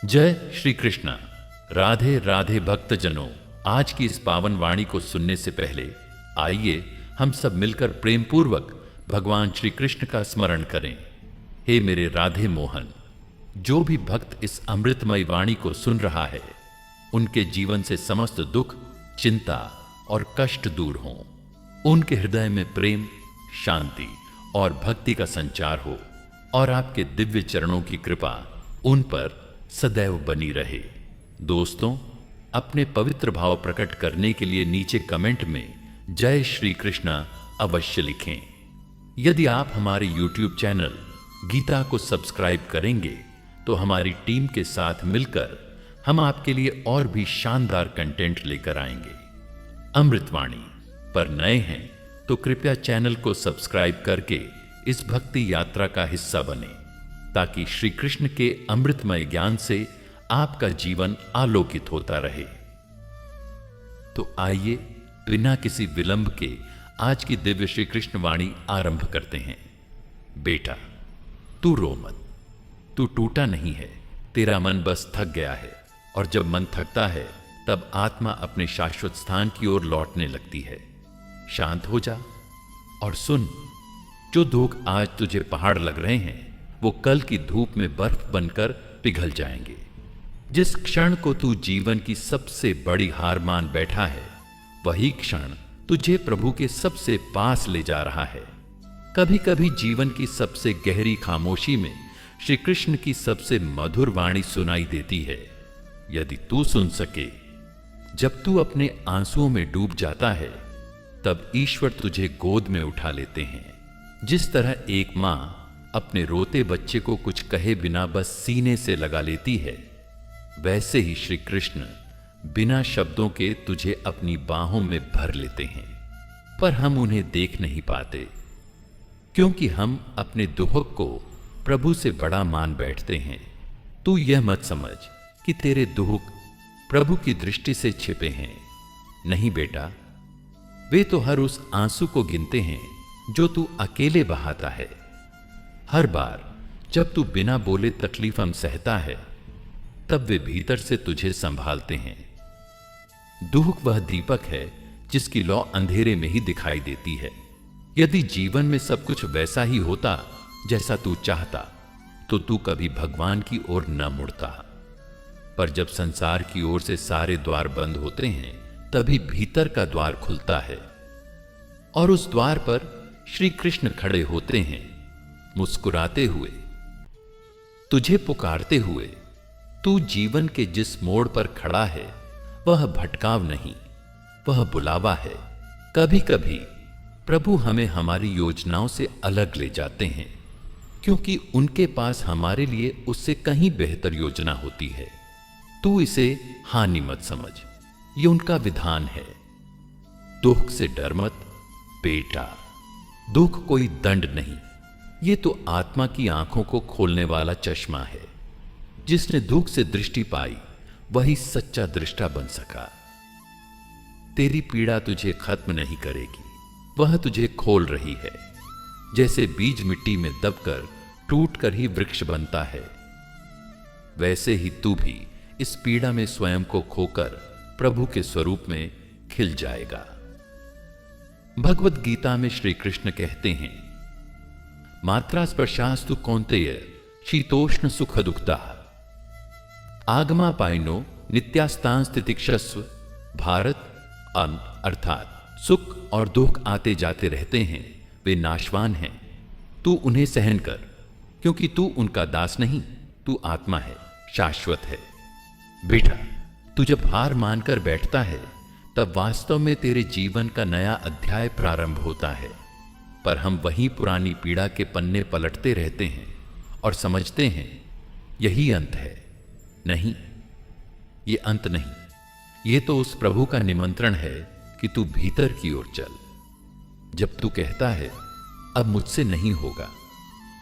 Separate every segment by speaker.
Speaker 1: जय श्री कृष्ण। राधे राधे भक्तजनों, आज की इस पावन वाणी को सुनने से पहले आइए हम सब मिलकर प्रेम पूर्वक भगवान श्री कृष्ण का स्मरण करें। हे मेरे राधे मोहन, जो भी भक्त इस अमृतमय वाणी को सुन रहा है, उनके जीवन से समस्त दुख, चिंता और कष्ट दूर हों। उनके हृदय में प्रेम, शांति और भक्ति का संचार हो और आपके दिव्य चरणों की कृपा उन पर सदैव बनी रहे। दोस्तों, अपने पवित्र भाव प्रकट करने के लिए नीचे कमेंट में जय श्री कृष्ण अवश्य लिखें। यदि आप हमारे YouTube चैनल गीता को सब्सक्राइब करेंगे तो हमारी टीम के साथ मिलकर हम आपके लिए और भी शानदार कंटेंट लेकर आएंगे। अमृतवाणी पर नए हैं तो कृपया चैनल को सब्सक्राइब करके इस भक्ति यात्रा का हिस्सा बने, ताकि श्री कृष्ण के अमृतमय ज्ञान से आपका जीवन आलोकित होता रहे। तो आइए बिना किसी विलंब के आज की दिव्य श्री कृष्ण वाणी आरंभ करते हैं। बेटा, तू रो मत, तू टूटा नहीं है। तेरा मन बस थक गया है, और जब मन थकता है तब आत्मा अपने शाश्वत स्थान की ओर लौटने लगती है। शांत हो जा और सुन। जो दुख आज तुझे पहाड़ लग रहे हैं, वो कल की धूप में बर्फ बनकर पिघल जाएंगे। जिस क्षण को तू जीवन की सबसे बड़ी हार मान बैठा है, वही क्षण तुझे प्रभु के सबसे पास ले जा रहा है। कभी कभी जीवन की सबसे गहरी खामोशी में श्री कृष्ण की सबसे मधुर वाणी सुनाई देती है। यदि तू सुन सके, जब तू अपने आंसुओं में डूब जाता है, तब ईश्वर तुझे गोद में उठा लेते हैं। जिस तरह एक मां अपने रोते बच्चे को कुछ कहे बिना बस सीने से लगा लेती है, वैसे ही श्री कृष्ण बिना शब्दों के तुझे अपनी बाहों में भर लेते हैं। पर हम उन्हें देख नहीं पाते, क्योंकि हम अपने दुख को प्रभु से बड़ा मान बैठते हैं। तू यह मत समझ कि तेरे दुख प्रभु की दृष्टि से छिपे हैं। नहीं बेटा, वे तो हर उस आंसू को गिनते हैं जो तू अकेले बहाता है। हर बार जब तू बिना बोले तकलीफ सहता है, तब वे भीतर से तुझे संभालते हैं। दुख वह दीपक है जिसकी लौ अंधेरे में ही दिखाई देती है। यदि जीवन में सब कुछ वैसा ही होता जैसा तू चाहता, तो तू कभी भगवान की ओर न मुड़ता। पर जब संसार की ओर से सारे द्वार बंद होते हैं, तभी भीतर का द्वार खुलता है, और उस द्वार पर श्री कृष्ण खड़े होते हैं, मुस्कुराते हुए, तुझे पुकारते हुए। तू जीवन के जिस मोड़ पर खड़ा है, वह भटकाव नहीं, वह बुलावा है। कभी कभी प्रभु हमें हमारी योजनाओं से अलग ले जाते हैं, क्योंकि उनके पास हमारे लिए उससे कहीं बेहतर योजना होती है। तू इसे हानि मत समझ, ये उनका विधान है। दुख से डर मत बेटा, दुख कोई दंड नहीं, ये तो आत्मा की आंखों को खोलने वाला चश्मा है। जिसने दुख से दृष्टि पाई, वही सच्चा दृष्टा बन सका। तेरी पीड़ा तुझे खत्म नहीं करेगी, वह तुझे खोल रही है। जैसे बीज मिट्टी में दबकर टूटकर ही वृक्ष बनता है, वैसे ही तू भी इस पीड़ा में स्वयं को खोकर प्रभु के स्वरूप में खिल जाएगा। भगवत गीता में श्री कृष्ण कहते हैं, मात्रा स्पर्शास्तु कौन्तेय शीतोष्ण सुख दुखदा आगमा पाइनो नित्यास्तांस तितिक्षस्व। भारत अर्थात सुख और दुख आते जाते रहते हैं, वे नाशवान हैं। तू उन्हें सहन कर, क्योंकि तू उनका दास नहीं, तू आत्मा है, शाश्वत है। बेटा, तू जब हार मानकर बैठता है, तब वास्तव में तेरे जीवन का नया अध्याय प्रारंभ होता है। पर हम वही पुरानी पीड़ा के पन्ने पलटते रहते हैं और समझते हैं यही अंत है। नहीं, ये अंत नहीं, ये तो उस प्रभु का निमंत्रण है कि तू भीतर की ओर चल। जब तू कहता है अब मुझसे नहीं होगा,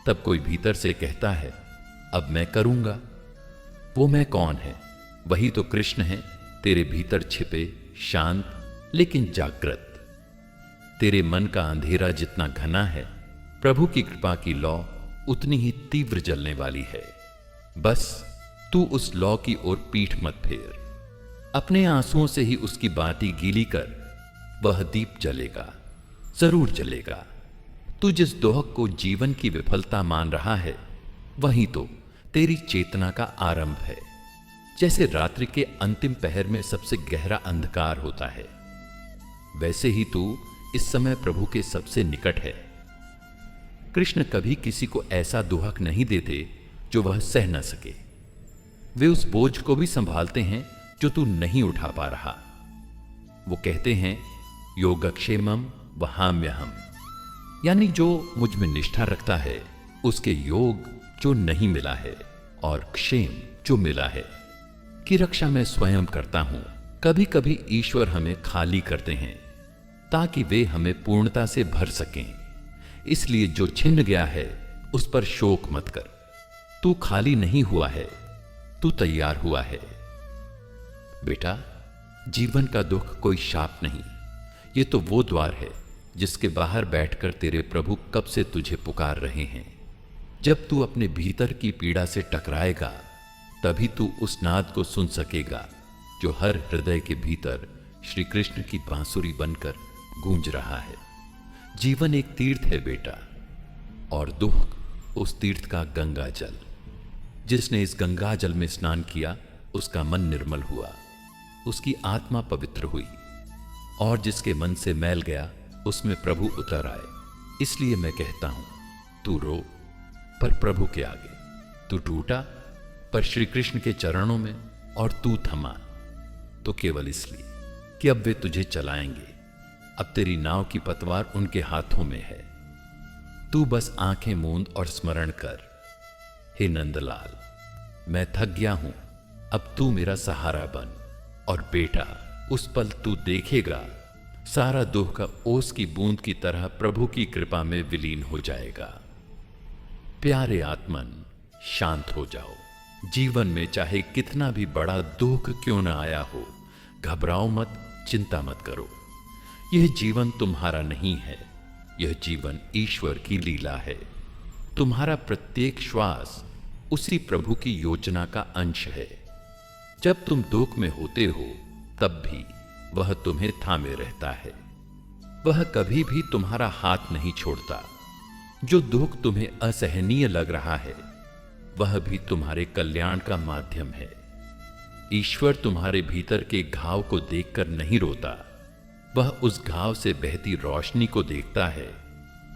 Speaker 1: तब कोई भीतर से कहता है अब मैं करूंगा। वो मैं कौन है? वही तो कृष्ण है, तेरे भीतर छिपे, शांत लेकिन जागृत। तेरे मन का अंधेरा जितना घना है, प्रभु की कृपा की लौ उतनी ही तीव्र जलने वाली है। बस तू उस लौ की ओर पीठ मत फेर। अपने आंसुओं से ही उसकी बाती गीली कर, वह दीप जलेगा, जरूर जलेगा। तू जिस दोहक को जीवन की विफलता मान रहा है, वही तो तेरी चेतना का आरंभ है। जैसे रात्रि के अंतिम पहर में सबसे गहरा अंधकार होता है, वैसे ही तू इस समय प्रभु के सबसे निकट है। कृष्ण कभी किसी को ऐसा दोहक नहीं देते जो वह सह न सके। वे उस बोझ को भी संभालते हैं जो तू नहीं उठा पा रहा। वो कहते हैं, योगक्षेमम वहाम्यहम, यानी जो मुझ में निष्ठा रखता है उसके योग जो नहीं मिला है और क्षेम जो मिला है की रक्षा मैं स्वयं करता हूं। कभी कभी ईश्वर हमें खाली करते हैं ताकि वे हमें पूर्णता से भर सकें। इसलिए जो छिन गया है उस पर शोक मत कर। तू खाली नहीं हुआ है, तू तैयार हुआ है। बेटा, जीवन का दुख कोई शाप नहीं, ये तो वो द्वार है जिसके बाहर बैठकर तेरे प्रभु कब से तुझे पुकार रहे हैं। जब तू अपने भीतर की पीड़ा से टकराएगा, तभी तू उस नाद को सुन सकेगा जो हर हृदय के भीतर श्री कृष्ण की बांसुरी बनकर गूंज रहा है। जीवन एक तीर्थ है बेटा, और दुख उस तीर्थ का गंगा जल। जिसने इस गंगा जल में स्नान किया उसका मन निर्मल हुआ, उसकी आत्मा पवित्र हुई, और जिसके मन से मैल गया उसमें प्रभु उतर आए। इसलिए मैं कहता हूं, तू रो पर प्रभु के आगे, तू टूटा पर श्री कृष्ण के चरणों में, और तू थमा तो केवल इसलिए कि अब वे तुझे चलाएंगे। अब तेरी नाव की पतवार उनके हाथों में है। तू बस आंखें मूंद और स्मरण कर, हे नंदलाल, मैं थक गया हूं, अब तू मेरा सहारा बन। और बेटा, उस पल तू देखेगा सारा दुख का ओस की बूंद की तरह प्रभु की कृपा में विलीन हो जाएगा। प्यारे आत्मन, शांत हो जाओ। जीवन में चाहे कितना भी बड़ा दुख क्यों न आया हो, घबराओ मत, चिंता मत करो। यह जीवन तुम्हारा नहीं है, यह जीवन ईश्वर की लीला है। तुम्हारा प्रत्येक श्वास उसी प्रभु की योजना का अंश है। जब तुम दुख में होते हो तब भी वह तुम्हें थामे रहता है। वह कभी भी तुम्हारा हाथ नहीं छोड़ता। जो दुख तुम्हें असहनीय लग रहा है, वह भी तुम्हारे कल्याण का माध्यम है। ईश्वर तुम्हारे भीतर के घाव को देखकर नहीं रोता, वह उस घाव से बहती रोशनी को देखता है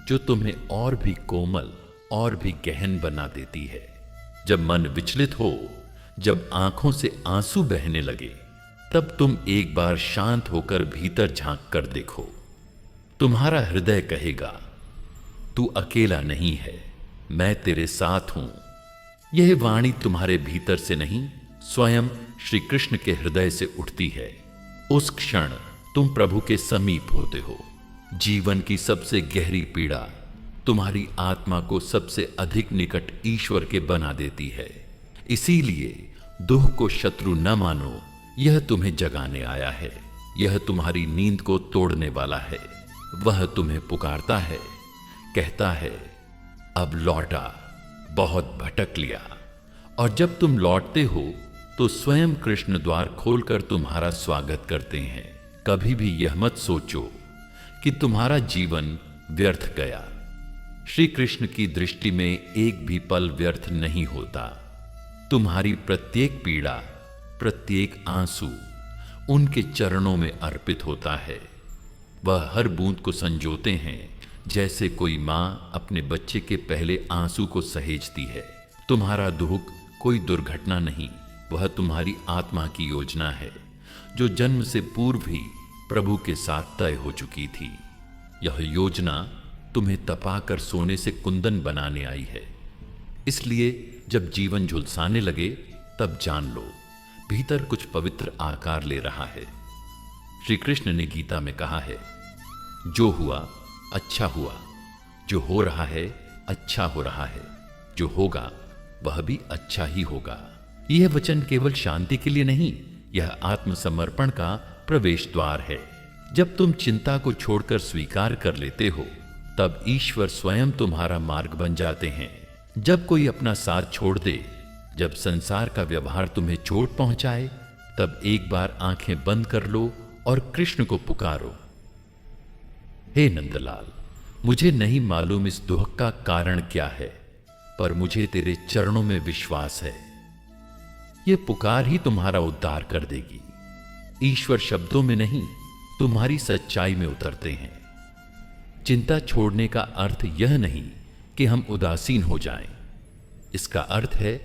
Speaker 1: जो तुम्हें और भी कोमल और भी गहन बना देती है। जब मन विचलित हो, जब आंखों से आंसू बहने लगे, तब तुम एक बार शांत होकर भीतर झांक कर देखो। तुम्हारा हृदय कहेगा, तू अकेला नहीं है, मैं तेरे साथ हूं। यह वाणी तुम्हारे भीतर से नहीं, स्वयं श्री कृष्ण के हृदय से उठती है। उस क्षण तुम प्रभु के समीप होते हो। जीवन की सबसे गहरी पीड़ा तुम्हारी आत्मा को सबसे अधिक निकट ईश्वर के बना देती है। इसीलिए दुख को शत्रु न मानो, यह तुम्हें जगाने आया है। यह तुम्हारी नींद को तोड़ने वाला है। वह तुम्हें पुकारता है, कहता है, अब लौटा, बहुत भटक लिया। और जब तुम लौटते हो तो स्वयं कृष्ण द्वार खोलकर तुम्हारा स्वागत करते हैं। कभी भी यह मत सोचो कि तुम्हारा जीवन व्यर्थ गया। श्री कृष्ण की दृष्टि में एक भी पल व्यर्थ नहीं होता। तुम्हारी प्रत्येक पीड़ा, प्रत्येक आंसू उनके चरणों में अर्पित होता है। वह हर बूंद को संजोते हैं, जैसे कोई मां अपने बच्चे के पहले आंसू को सहेजती है। तुम्हारा दुख कोई दुर्घटना नहीं, वह तुम्हारी आत्मा की योजना है, जो जन्म से पूर्व ही प्रभु के साथ तय हो चुकी थी। यह योजना तुम्हें तपाकर सोने से कुंदन बनाने आई है। इसलिए जब जीवन झुलसाने लगे, तब जान लो भीतर कुछ पवित्र आकार ले रहा है। श्री कृष्ण ने गीता में कहा है, जो हुआ अच्छा हुआ, जो हो रहा है अच्छा हो रहा है, जो होगा वह भी अच्छा ही होगा। यह वचन केवल शांति के लिए नहीं, यह आत्मसमर्पण का प्रवेश द्वार है। जब तुम चिंता को छोड़कर स्वीकार कर लेते हो, तब ईश्वर स्वयं तुम्हारा मार्ग बन जाते हैं। जब कोई अपना साथ छोड़ दे, जब संसार का व्यवहार तुम्हें चोट पहुंचाए, तब एक बार आंखें बंद कर लो और कृष्ण को पुकारो। हे नंदलाल, मुझे नहीं मालूम इस दुख का कारण क्या है, पर मुझे तेरे चरणों में विश्वास है। ये पुकार ही तुम्हारा उद्धार कर देगी। ईश्वर शब्दों में नहीं, तुम्हारी सच्चाई में उतरते हैं। चिंता छोड़ने का अर्थ यह नहीं कि हम उदासीन हो जाएं। इसका अर्थ है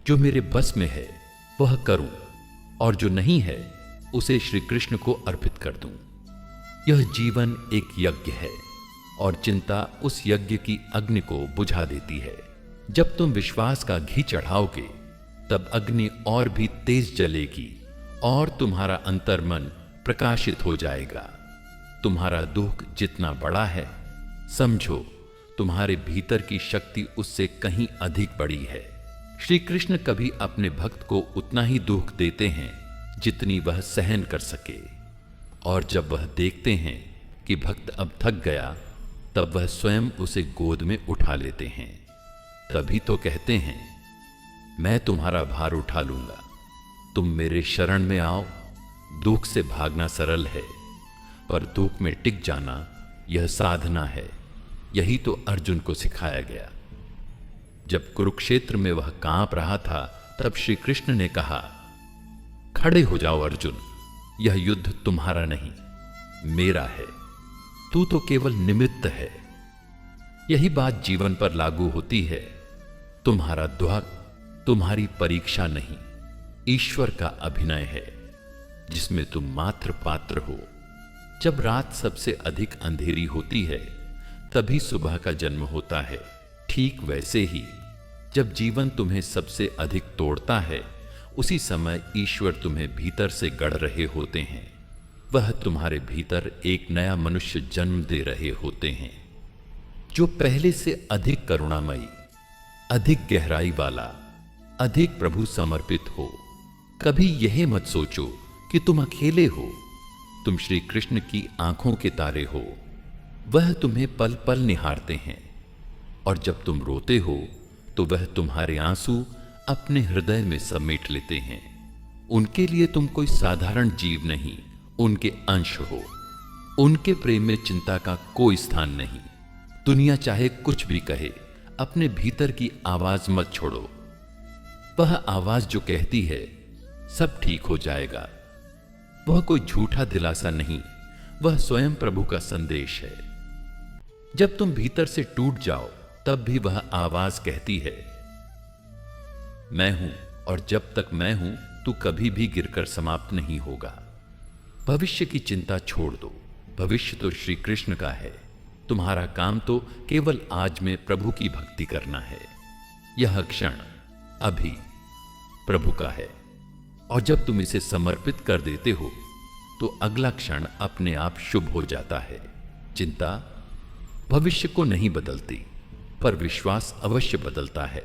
Speaker 1: जो मेरे बस में है वह करूं, और जो नहीं है उसे श्री कृष्ण को अर्पित कर दूं। यह जीवन एक यज्ञ है और चिंता उस यज्ञ की अग्नि को बुझा देती है। जब तुम विश्वास का घी चढ़ाओगे तब अग्नि और भी तेज जलेगी और तुम्हारा अंतर्मन प्रकाशित हो जाएगा। तुम्हारा दुख जितना बड़ा है, समझो तुम्हारे भीतर की शक्ति उससे कहीं अधिक बड़ी है। श्री कृष्ण कभी अपने भक्त को उतना ही दुख देते हैं जितनी वह सहन कर सके, और जब वह देखते हैं कि भक्त अब थक गया, तब वह स्वयं उसे गोद में उठा लेते हैं। तभी तो कहते हैं, मैं तुम्हारा भार उठा लूंगा, तुम मेरे शरण में आओ। दुख से भागना सरल है, पर दुख में टिक जाना यह साधना है। यही तो अर्जुन को सिखाया गया। जब कुरुक्षेत्र में वह कांप रहा था, तब श्री कृष्ण ने कहा, खड़े हो जाओ अर्जुन, यह युद्ध तुम्हारा नहीं, मेरा है। तू तो केवल निमित्त है। यही बात जीवन पर लागू होती है। तुम्हारा दुख तुम्हारी परीक्षा नहीं, ईश्वर का अभिनय है जिसमें तुम मात्र पात्र हो। जब रात सबसे अधिक अंधेरी होती है, तभी सुबह का जन्म होता है। ठीक वैसे ही जब जीवन तुम्हें सबसे अधिक तोड़ता है, उसी समय ईश्वर तुम्हें भीतर से गढ़ रहे होते हैं। वह तुम्हारे भीतर एक नया मनुष्य जन्म दे रहे होते हैं, जो पहले से अधिक करुणामयी, अधिक गहराई वाला, अधिक प्रभु समर्पित हो। कभी यह मत सोचो कि तुम अकेले हो। तुम श्री कृष्ण की आंखों के तारे हो। वह तुम्हें पल पल निहारते हैं, और जब तुम रोते हो तो वह तुम्हारे आंसू अपने हृदय में समेट लेते हैं। उनके लिए तुम कोई साधारण जीव नहीं, उनके अंश हो। उनके प्रेम में चिंता का कोई स्थान नहीं। दुनिया चाहे कुछ भी कहे, अपने भीतर की आवाज मत छोड़ो। वह आवाज जो कहती है सब ठीक हो जाएगा, वह कोई झूठा दिलासा नहीं, वह स्वयं प्रभु का संदेश है। जब तुम भीतर से टूट जाओ, तब भी वह आवाज कहती है, मैं हूं, और जब तक मैं हूं तू कभी भी गिरकर समाप्त नहीं होगा। भविष्य की चिंता छोड़ दो, भविष्य तो श्री कृष्ण का है। तुम्हारा काम तो केवल आज में प्रभु की भक्ति करना है। यह क्षण अभी प्रभु का है, और जब तुम इसे समर्पित कर देते हो तो अगला क्षण अपने आप शुभ हो जाता है। चिंता भविष्य को नहीं बदलती, पर विश्वास अवश्य बदलता है।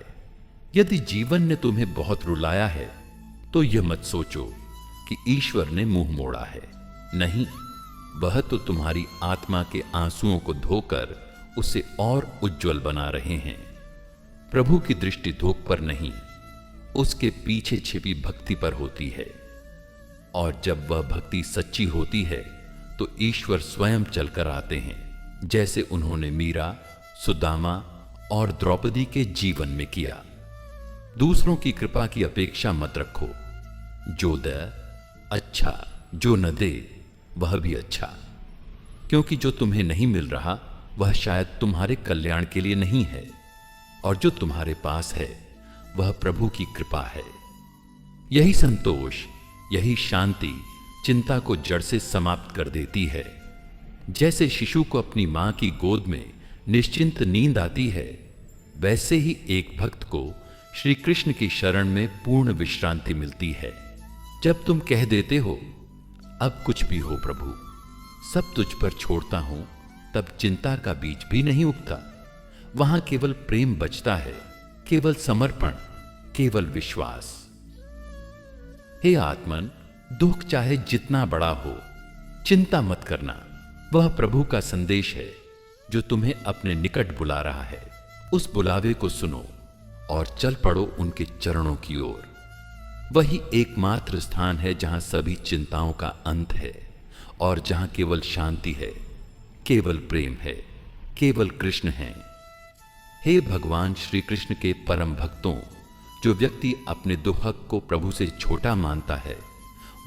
Speaker 1: यदि जीवन ने तुम्हें बहुत रुलाया है, तो यह मत सोचो कि ईश्वर ने मुंह मोड़ा है। नहीं, वह तो तुम्हारी आत्मा के आंसुओं को धोकर उसे और उज्जवल बना रहे हैं। प्रभु की दृष्टि धोख पर नहीं, उसके पीछे छिपी भक्ति पर होती है, और जब वह भक्ति सच्ची होती है तो ईश्वर स्वयं चलकर आते हैं, जैसे उन्होंने मीरा, सुदामा और द्रौपदी के जीवन में किया। दूसरों की कृपा की अपेक्षा मत रखो। जो दे अच्छा, जो न दे वह भी अच्छा, क्योंकि जो तुम्हें नहीं मिल रहा वह शायद तुम्हारे कल्याण के लिए नहीं है, और जो तुम्हारे पास है वह प्रभु की कृपा है। यही संतोष, यही शांति चिंता को जड़ से समाप्त कर देती है। जैसे शिशु को अपनी मां की गोद में निश्चिंत नींद आती है, वैसे ही एक भक्त को श्री कृष्ण की शरण में पूर्ण विश्रांति मिलती है। जब तुम कह देते हो, अब कुछ भी हो प्रभु, सब तुझ पर छोड़ता हूं, तब चिंता का बीज भी नहीं उगता। वहां केवल प्रेम बचता है, केवल समर्पण, केवल विश्वास। हे आत्मन, दुख चाहे जितना बड़ा हो, चिंता मत करना। वह प्रभु का संदेश है जो तुम्हें अपने निकट बुला रहा है। उस बुलावे को सुनो और चल पड़ो उनके चरणों की ओर। वही एकमात्र स्थान है जहां सभी चिंताओं का अंत है और जहां केवल शांति है, केवल प्रेम है, केवल कृष्ण है। हे भगवान श्री कृष्ण के परम भक्तों, जो व्यक्ति अपने दुहक को प्रभु से छोटा मानता है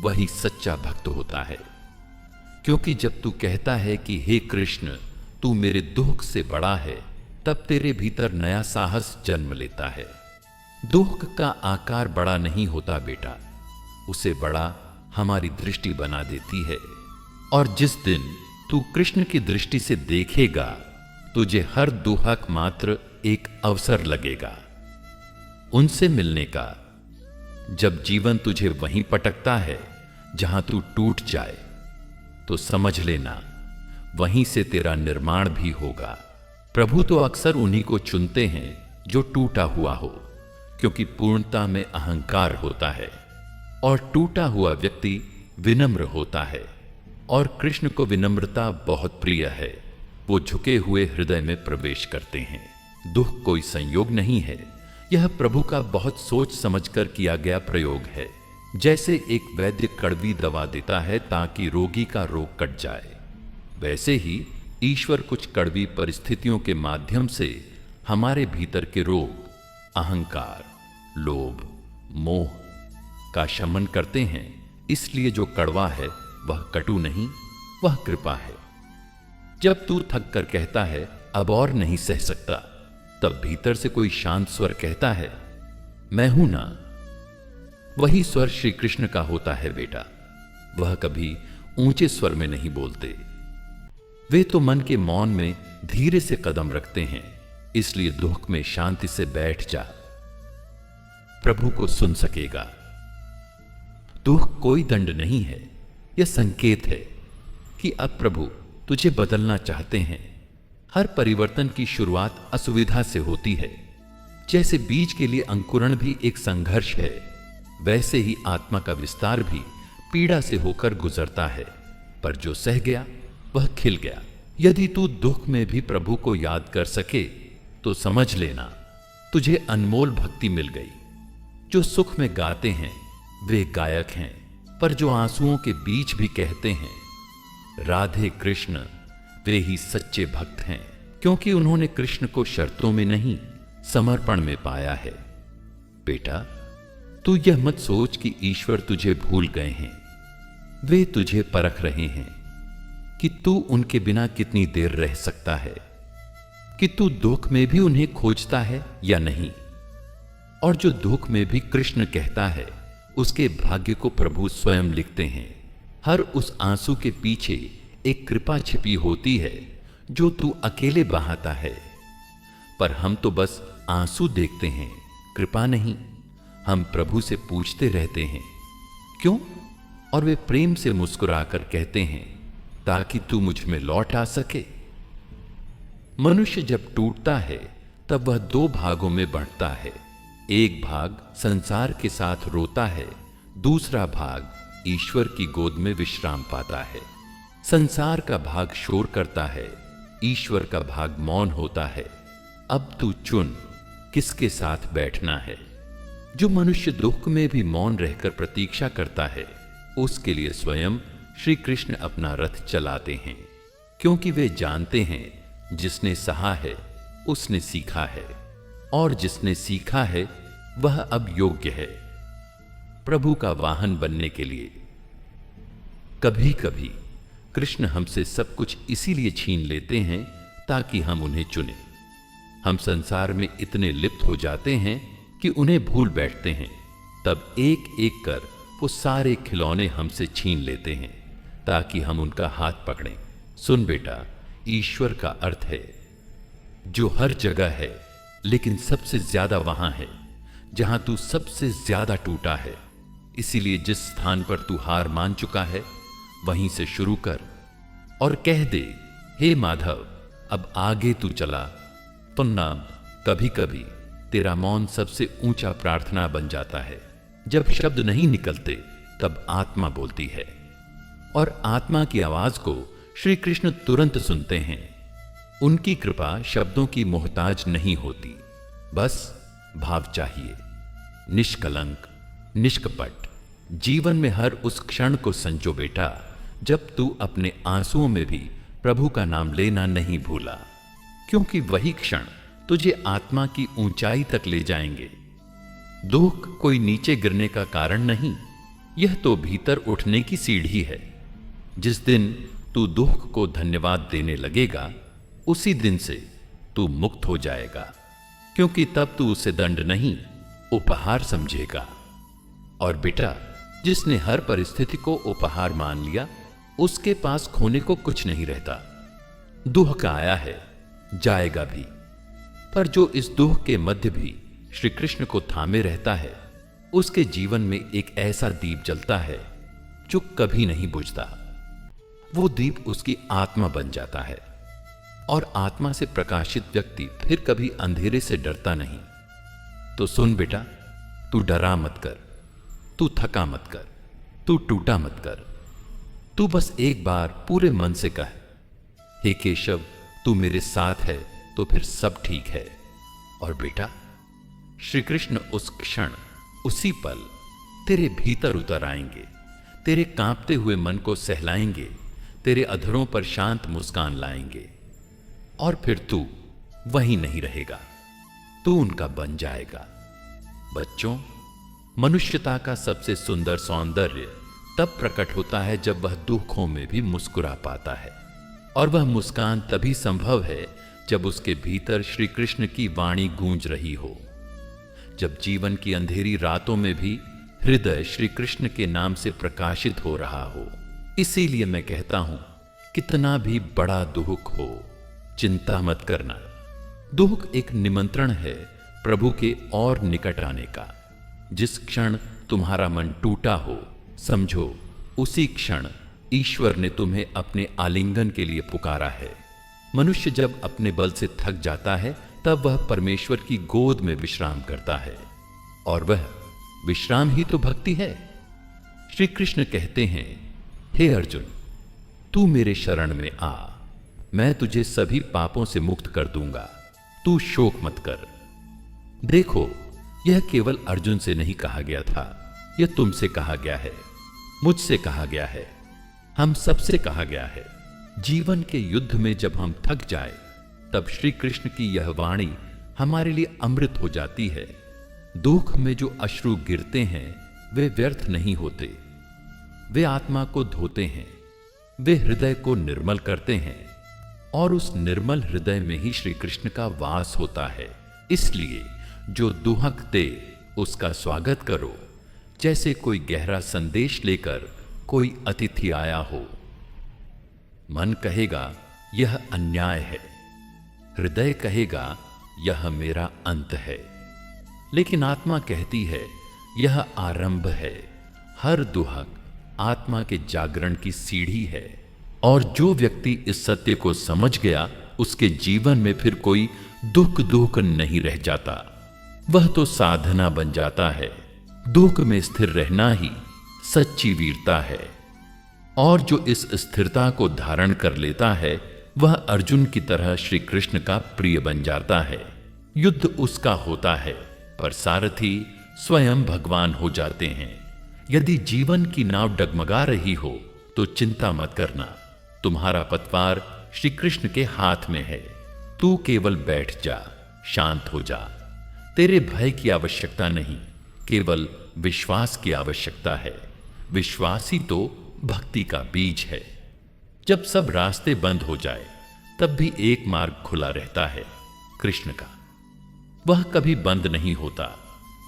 Speaker 1: वही सच्चा भक्त होता है। क्योंकि जब तू कहता है कि हे कृष्ण तू मेरे दुख से बड़ा है, तब तेरे भीतर नया साहस जन्म लेता है। दुख का आकार बड़ा नहीं होता बेटा, उसे बड़ा हमारी दृष्टि बना देती है। और जिस दिन तू कृष्ण की दृष्टि से देखेगा, तुझे हर दुहक मात्र एक अवसर लगेगा उनसे मिलने का। जब जीवन तुझे वहीं पटकता है जहां तू टूट जाए, तो समझ लेना वहीं से तेरा निर्माण भी होगा। प्रभु तो अक्सर उन्हीं को चुनते हैं जो टूटा हुआ हो, क्योंकि पूर्णता में अहंकार होता है और टूटा हुआ व्यक्ति विनम्र होता है। और कृष्ण को विनम्रता बहुत प्रिय है। वो झुके हुए हृदय में प्रवेश करते हैं। दुख कोई संयोग नहीं है, यह प्रभु का बहुत सोच समझकर किया गया प्रयोग है। जैसे एक वैद्य कड़वी दवा देता है ताकि रोगी का रोग कट जाए, वैसे ही ईश्वर कुछ कड़वी परिस्थितियों के माध्यम से हमारे भीतर के रोग, अहंकार, लोभ, मोह का शमन करते हैं। इसलिए जो कड़वा है वह कटु नहीं, वह कृपा है। जब तू थक कर कहता है अब और नहीं सह सकता, तब भीतर से कोई शांत स्वर कहता है मैं हूं ना। वही स्वर श्री कृष्ण का होता है बेटा। वह कभी ऊंचे स्वर में नहीं बोलते, वे तो मन के मौन में धीरे से कदम रखते हैं। इसलिए दुख में शांति से बैठ जा, प्रभु को सुन सकेगा। दुख कोई दंड नहीं है, यह संकेत है कि अब प्रभु तुझे बदलना चाहते हैं। हर परिवर्तन की शुरुआत असुविधा से होती है। जैसे बीज के लिए अंकुरण भी एक संघर्ष है, वैसे ही आत्मा का विस्तार भी पीड़ा से होकर गुजरता है। पर जो सह गया वह खिल गया। यदि तू दुख में भी प्रभु को याद कर सके तो समझ लेना तुझे अनमोल भक्ति मिल गई। जो सुख में गाते हैं वे गायक हैं, पर जो आंसुओं के बीच भी कहते हैं राधे कृष्ण, वे ही सच्चे भक्त हैं। क्योंकि उन्होंने कृष्ण को शर्तों में नहीं, समर्पण में पाया है। बेटा, तू यह मत सोच कि ईश्वर तुझे भूल गए हैं। वे तुझे परख रहे हैं कि तू उनके बिना कितनी देर रह सकता है, कि तू दुख में भी उन्हें खोजता है या नहीं। और जो दुख में भी कृष्ण कहता है, उसके भाग्य को प्रभु स्वयं लिखते हैं। हर उस आंसू के पीछे एक कृपा छिपी होती है जो तू अकेले बहाता है। पर हम तो बस आंसू देखते हैं, कृपा नहीं। हम प्रभु से पूछते रहते हैं क्यों, और वे प्रेम से मुस्कुराकर कहते हैं ताकि तू मुझ में लौट आ सके। मनुष्य जब टूटता है तब वह दो भागों में बढ़ता है। एक भाग संसार के साथ रोता है, दूसरा भाग ईश्वर की गोद में विश्राम पाता है। संसार का भाग शोर करता है, ईश्वर का भाग मौन होता है। अब तू चुन किसके साथ बैठना है। जो मनुष्य दुख में भी मौन रहकर प्रतीक्षा करता है, उसके लिए स्वयं श्री कृष्ण अपना रथ चलाते हैं। क्योंकि वे जानते हैं जिसने सहा है उसने सीखा है, और जिसने सीखा है वह अब योग्य है प्रभु का वाहन बनने के लिए। कभी कभी कृष्ण हमसे सब कुछ इसीलिए छीन लेते हैं ताकि हम उन्हें चुनें। हम संसार में इतने लिप्त हो जाते हैं कि उन्हें भूल बैठते हैं। तब एक एक कर वो सारे खिलौने हमसे छीन लेते हैं ताकि हम उनका हाथ पकड़ें। सुन बेटा, ईश्वर का अर्थ है जो हर जगह है, लेकिन सबसे ज्यादा वहां है जहां तू सबसे ज्यादा टूटा है। इसीलिए जिस स्थान पर तू हार मान चुका है वहीं से शुरू कर और कह दे, हे माधव, अब आगे तू चला। तो नाम कभी कभी तेरा मौन सबसे ऊंचा प्रार्थना बन जाता है। जब शब्द नहीं निकलते तब आत्मा बोलती है, और आत्मा की आवाज को श्री कृष्ण तुरंत सुनते हैं। उनकी कृपा शब्दों की मोहताज नहीं होती, बस भाव चाहिए, निष्कलंक, निष्कपट। जीवन में हर उस क्षण को संजो बेटा जब तू अपने आंसुओं में भी प्रभु का नाम लेना नहीं भूला, क्योंकि वही क्षण तुझे आत्मा की ऊंचाई तक ले जाएंगे। दुख कोई नीचे गिरने का कारण नहीं, यह तो भीतर उठने की सीढ़ी है। जिस दिन तू दुख को धन्यवाद देने लगेगा, उसी दिन से तू मुक्त हो जाएगा, क्योंकि तब तू उसे दंड नहीं, उपहार समझेगा। और बेटा, जिसने हर परिस्थिति को उपहार मान लिया, उसके पास खोने को कुछ नहीं रहता। दुख आया है, जाएगा भी, पर जो इस दुख के मध्य भी श्री कृष्ण को थामे रहता है, उसके जीवन में एक ऐसा दीप जलता है जो कभी नहीं बुझता। वो दीप उसकी आत्मा बन जाता है, और आत्मा से प्रकाशित व्यक्ति फिर कभी अंधेरे से डरता नहीं। तो सुन बेटा, तू डरा मत कर, तू थका मत कर, तू टूटा मत कर। तू बस एक बार पूरे मन से कह, हे केशव, तू मेरे साथ है तो फिर सब ठीक है। और बेटा, श्री कृष्ण उस क्षण, उसी पल तेरे भीतर उतर आएंगे, तेरे कांपते हुए मन को सहलाएंगे, तेरे अधरों पर शांत मुस्कान लाएंगे, और फिर तू वहीं नहीं रहेगा, तू उनका बन जाएगा। बच्चों, मनुष्यता का सबसे सुंदर सौंदर्य तब प्रकट होता है जब वह दुखों में भी मुस्कुरा पाता है, और वह मुस्कान तभी संभव है जब उसके भीतर श्री कृष्ण की वाणी गूंज रही हो, जब जीवन की अंधेरी रातों में भी हृदय श्री कृष्ण के नाम से प्रकाशित हो रहा हो। इसीलिए मैं कहता हूं, कितना भी बड़ा दुख हो, चिंता मत करना। दुख एक निमंत्रण है प्रभु के और निकट आने का। जिस क्षण तुम्हारा मन टूटा हो, समझो उसी क्षण ईश्वर ने तुम्हें अपने आलिंगन के लिए पुकारा है। मनुष्य जब अपने बल से थक जाता है, तब वह परमेश्वर की गोद में विश्राम करता है, और वह विश्राम ही तो भक्ति है। श्री कृष्ण कहते हैं, हे अर्जुन, तू मेरे शरण में आ, मैं तुझे सभी पापों से मुक्त कर दूंगा, तू शोक मत कर। देखो, यह केवल अर्जुन से नहीं कहा गया था, यह तुमसे कहा गया है, मुझसे कहा गया है, हम सबसे कहा गया है। जीवन के युद्ध में जब हम थक जाए, तब श्री कृष्ण की यह वाणी हमारे लिए अमृत हो जाती है। दुख में जो अश्रु गिरते हैं, वे व्यर्थ नहीं होते, वे आत्मा को धोते हैं, वे हृदय को निर्मल करते हैं, और उस निर्मल हृदय में ही श्री कृष्ण का वास होता है। इसलिए जो दुहक दे, उसका स्वागत करो, जैसे कोई गहरा संदेश लेकर कोई अतिथि आया हो। मन कहेगा यह अन्याय है, हृदय कहेगा यह मेरा अंत है, लेकिन आत्मा कहती है यह आरंभ है। हर दुहक आत्मा के जागरण की सीढ़ी है, और जो व्यक्ति इस सत्य को समझ गया, उसके जीवन में फिर कोई दुख नहीं रह जाता। वह तो साधना बन जाता है। दुख में स्थिर रहना ही सच्ची वीरता है, और जो इस स्थिरता को धारण कर लेता है, वह अर्जुन की तरह श्री कृष्ण का प्रिय बन जाता है। युद्ध उसका होता है, पर सारथी स्वयं भगवान हो जाते हैं। यदि जीवन की नाव डगमगा रही हो, तो चिंता मत करना, तुम्हारा पतवार श्री कृष्ण के हाथ में है। तू केवल बैठ जा, शांत हो जा। तेरे भय की आवश्यकता नहीं, केवल विश्वास की आवश्यकता है। विश्वास ही तो भक्ति का बीज है। जब सब रास्ते बंद हो जाए, तब भी एक मार्ग खुला रहता है, कृष्ण का। वह कभी बंद नहीं होता।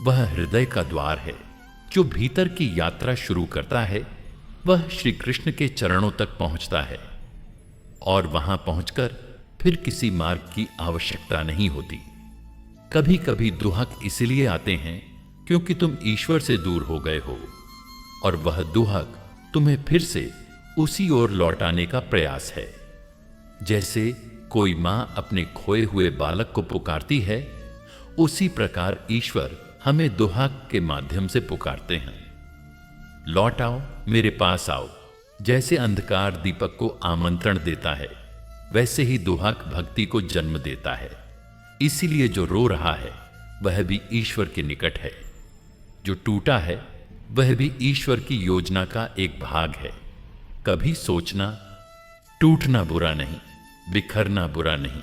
Speaker 1: वह हृदय का द्वार है। जो भीतर की यात्रा शुरू करता है, वह श्री कृष्ण के चरणों तक पहुंचता है, और वहां पहुंचकर फिर किसी मार्ग की आवश्यकता नहीं होती। कभी कभी दुहक इसलिए आते हैं क्योंकि तुम ईश्वर से दूर हो गए हो, और वह दुहक तुम्हें फिर से उसी ओर लौटाने का प्रयास है। जैसे कोई मां अपने खोए हुए बालक को पुकारती है, उसी प्रकार ईश्वर हमें दुहक के माध्यम से पुकारते हैं। लौट आओ, मेरे पास आओ। जैसे अंधकार दीपक को आमंत्रण देता है, वैसे ही दुहक भक्ति को जन्म देता है। इसीलिए जो रो रहा है, वह भी ईश्वर के निकट है। जो टूटा है वह भी ईश्वर की योजना का एक भाग है। कभी सोचना, टूटना बुरा नहीं, बिखरना बुरा नहीं,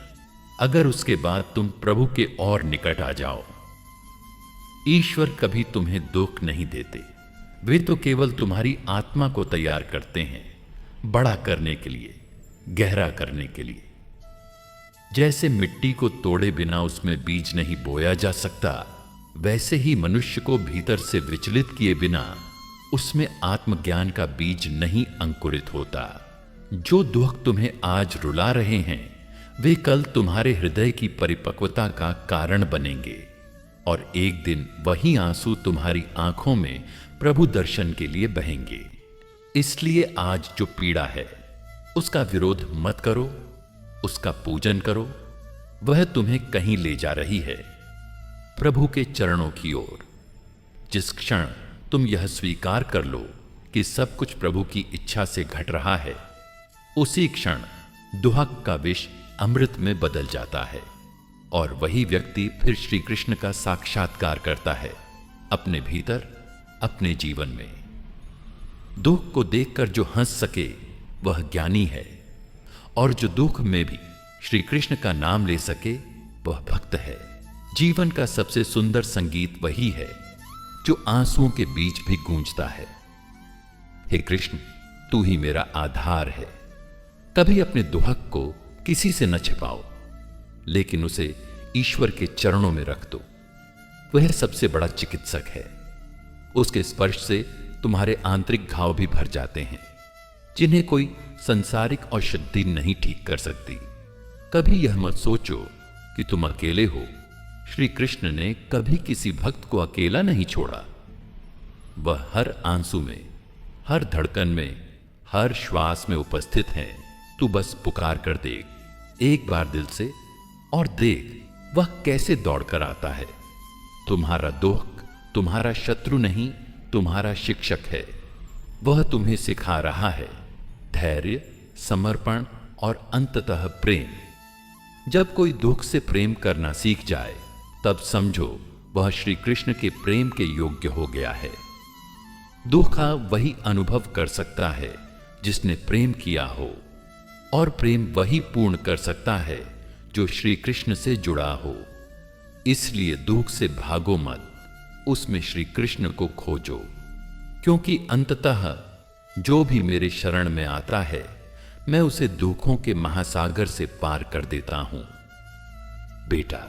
Speaker 1: अगर उसके बाद तुम प्रभु के और निकट आ जाओ। ईश्वर कभी तुम्हें दुख नहीं देते, वे तो केवल तुम्हारी आत्मा को तैयार करते हैं, बड़ा करने के लिए, गहरा करने के लिए। जैसे मिट्टी को तोड़े बिना उसमें बीज नहीं बोया जा सकता, वैसे ही मनुष्य को भीतर से विचलित किए बिना उसमें आत्मज्ञान का बीज नहीं अंकुरित होता। जो दुख तुम्हें आज रुला रहे हैं, वे कल तुम्हारे हृदय की परिपक्वता का कारण बनेंगे, और एक दिन वही आंसू तुम्हारी आंखों में प्रभु दर्शन के लिए बहेंगे। इसलिए आज जो पीड़ा है, उसका विरोध मत करो, उसका पूजन करो। वह तुम्हें कहीं ले जा रही है, प्रभु के चरणों की ओर। जिस क्षण तुम यह स्वीकार कर लो कि सब कुछ प्रभु की इच्छा से घट रहा है, उसी क्षण दुहक का विष अमृत में बदल जाता है, और वही व्यक्ति फिर श्री कृष्ण का साक्षात्कार करता है अपने भीतर, अपने जीवन में। दुख को देखकर जो हंस सके वह ज्ञानी है, और जो दुख में भी श्री कृष्ण का नाम ले सके वह भक्त है। जीवन का सबसे सुंदर संगीत वही है जो आंसुओं के बीच भी गूंजता है। हे कृष्ण, तू ही मेरा आधार है। कभी अपने दुहक को किसी से न छिपाओ, लेकिन उसे ईश्वर के चरणों में रख दो। वह सबसे बड़ा चिकित्सक है। उसके स्पर्श से तुम्हारे आंतरिक घाव भी भर जाते हैं, जिन्हें कोई संसारिक औषधि नहीं ठीक कर सकती। कभी यह मत सोचो कि तुम अकेले हो। श्री कृष्ण ने कभी किसी भक्त को अकेला नहीं छोड़ा। वह हर आंसू में, हर धड़कन में, हर श्वास में उपस्थित है। तू बस पुकार कर देख एक बार दिल से, और देख वह कैसे दौड़कर आता है। तुम्हारा दुख तुम्हारा शत्रु नहीं, तुम्हारा शिक्षक है। वह तुम्हें सिखा रहा है धैर्य, समर्पण और अंततः प्रेम। जब कोई दुख से प्रेम करना सीख जाए, तब समझो वह श्री कृष्ण के प्रेम के योग्य हो गया है। दुख का वही अनुभव कर सकता है जिसने प्रेम किया हो, और प्रेम वही पूर्ण कर सकता है जो श्री कृष्ण से जुड़ा हो। इसलिए दुख से भागो मत, उसमें श्री कृष्ण को खोजो, क्योंकि अंततः जो भी मेरे शरण में आता है, मैं उसे दुखों के महासागर से पार कर देता हूं। बेटा,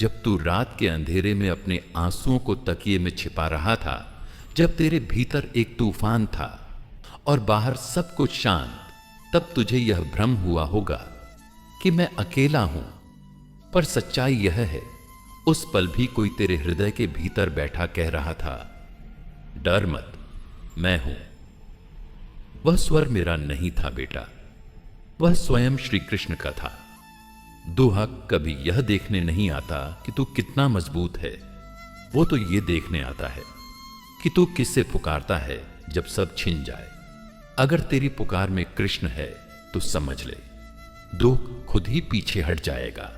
Speaker 1: जब तू रात के अंधेरे में अपने आंसुओं को तकिए में छिपा रहा था, जब तेरे भीतर एक तूफान था और बाहर सब कुछ शांत, तब तुझे यह भ्रम हुआ होगा कि मैं अकेला हूं। पर सच्चाई यह है, उस पल भी कोई तेरे हृदय के भीतर बैठा कह रहा था, डर मत, मैं हूं। वह स्वर मेरा नहीं था बेटा, वह स्वयं श्री कृष्ण का था। दुहक कभी यह देखने नहीं आता कि तू कितना मजबूत है, वो तो ये देखने आता है कि तू किससे पुकारता है जब सब छिन जाए। अगर तेरी पुकार में कृष्ण है तो समझ ले, दुख खुद ही पीछे हट जाएगा।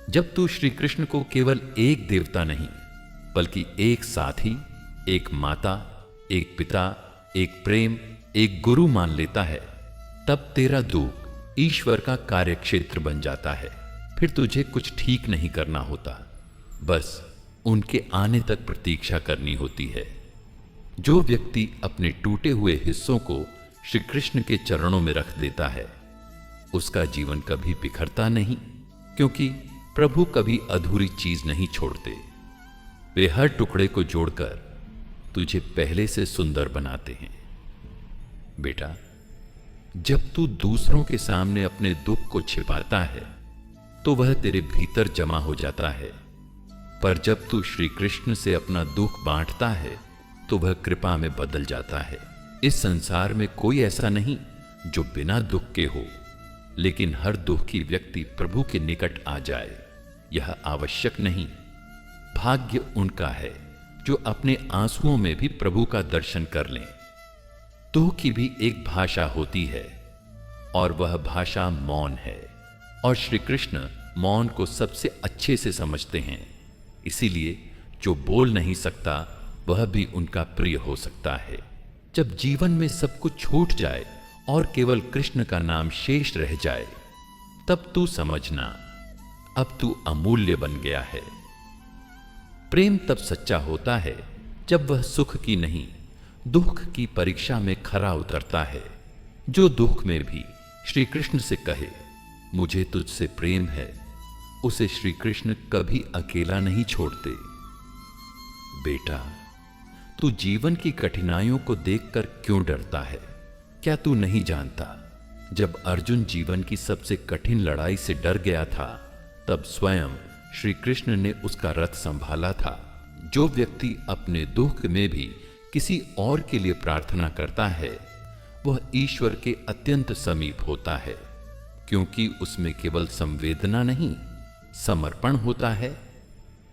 Speaker 1: जब तू श्री कृष्ण को केवल एक देवता नहीं, बल्कि एक साथी, एक माता, एक पिता, एक प्रेम, एक गुरु मान लेता है, तब तेरा दुख ईश्वर का कार्यक्षेत्र बन जाता है। फिर तुझे कुछ ठीक नहीं करना होता, बस उनके आने तक प्रतीक्षा करनी होती है। जो व्यक्ति अपने टूटे हुए हिस्सों को श्री कृष्ण के चरणों में रख देता है, उसका जीवन कभी बिखरता नहीं, क्योंकि प्रभु कभी अधूरी चीज नहीं छोड़ते। वे हर टुकड़े को जोड़कर तुझे पहले से सुंदर बनाते हैं। बेटा, जब तू दूसरों के सामने अपने दुख को छिपाता है, तो वह तेरे भीतर जमा हो जाता है, पर जब तू श्री कृष्ण से अपना दुख बांटता है, तो वह कृपा में बदल जाता है। इस संसार में कोई ऐसा नहीं जो बिना दुख के हो, लेकिन हर दुखी व्यक्ति प्रभु के निकट आ जाए, यह आवश्यक नहीं। भाग्य उनका है जो अपने आंसुओं में भी प्रभु का दर्शन कर लें। दुख की भी एक भाषा होती है, और वह भाषा मौन है, और श्री कृष्ण मौन को सबसे अच्छे से समझते हैं। इसीलिए जो बोल नहीं सकता वह भी उनका प्रिय हो सकता है। जब जीवन में सब कुछ छूट जाए और केवल कृष्ण का नाम शेष रह जाए, तब तू समझना अब तू अमूल्य बन गया है। प्रेम तब सच्चा होता है जब वह सुख की नहीं, दुख की परीक्षा में खरा उतरता है। जो दुख में भी श्री कृष्ण से कहे मुझे तुझसे प्रेम है, उसे श्री कृष्ण कभी अकेला नहीं छोड़ते। बेटा, तू जीवन की कठिनाइयों को देखकर क्यों डरता है? क्या तू नहीं जानता, जब अर्जुन जीवन की सबसे कठिन लड़ाई से डर गया था, तब स्वयं श्री कृष्ण ने उसका रथ संभाला था। जो व्यक्ति अपने दुख में भी किसी और के लिए प्रार्थना करता है, वह ईश्वर के अत्यंत समीप होता है, क्योंकि उसमें केवल संवेदना नहीं, समर्पण होता है,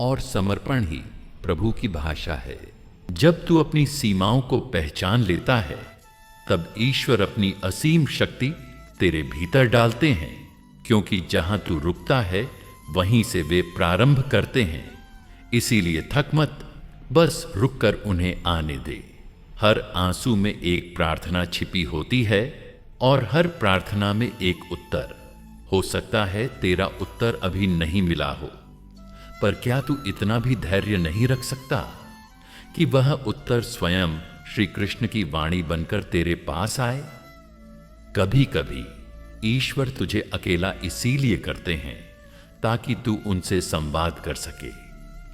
Speaker 1: और समर्पण ही प्रभु की भाषा है। जब तू अपनी सीमाओं को पहचान लेता है, तब ईश्वर अपनी असीम शक्ति तेरे भीतर डालते हैं, क्योंकि जहां तू रुकता है वहीं से वे प्रारंभ करते हैं। इसीलिए थक मत, बस रुककर उन्हें आने दे। हर आंसू में एक प्रार्थना छिपी होती है और हर प्रार्थना में एक उत्तर। हो सकता है तेरा उत्तर अभी नहीं मिला हो, पर क्या तू इतना भी धैर्य नहीं रख सकता कि वह उत्तर स्वयं श्री कृष्ण की वाणी बनकर तेरे पास आए? कभी कभी ईश्वर तुझे अकेला इसीलिए करते हैं ताकि तू उनसे संवाद कर सके,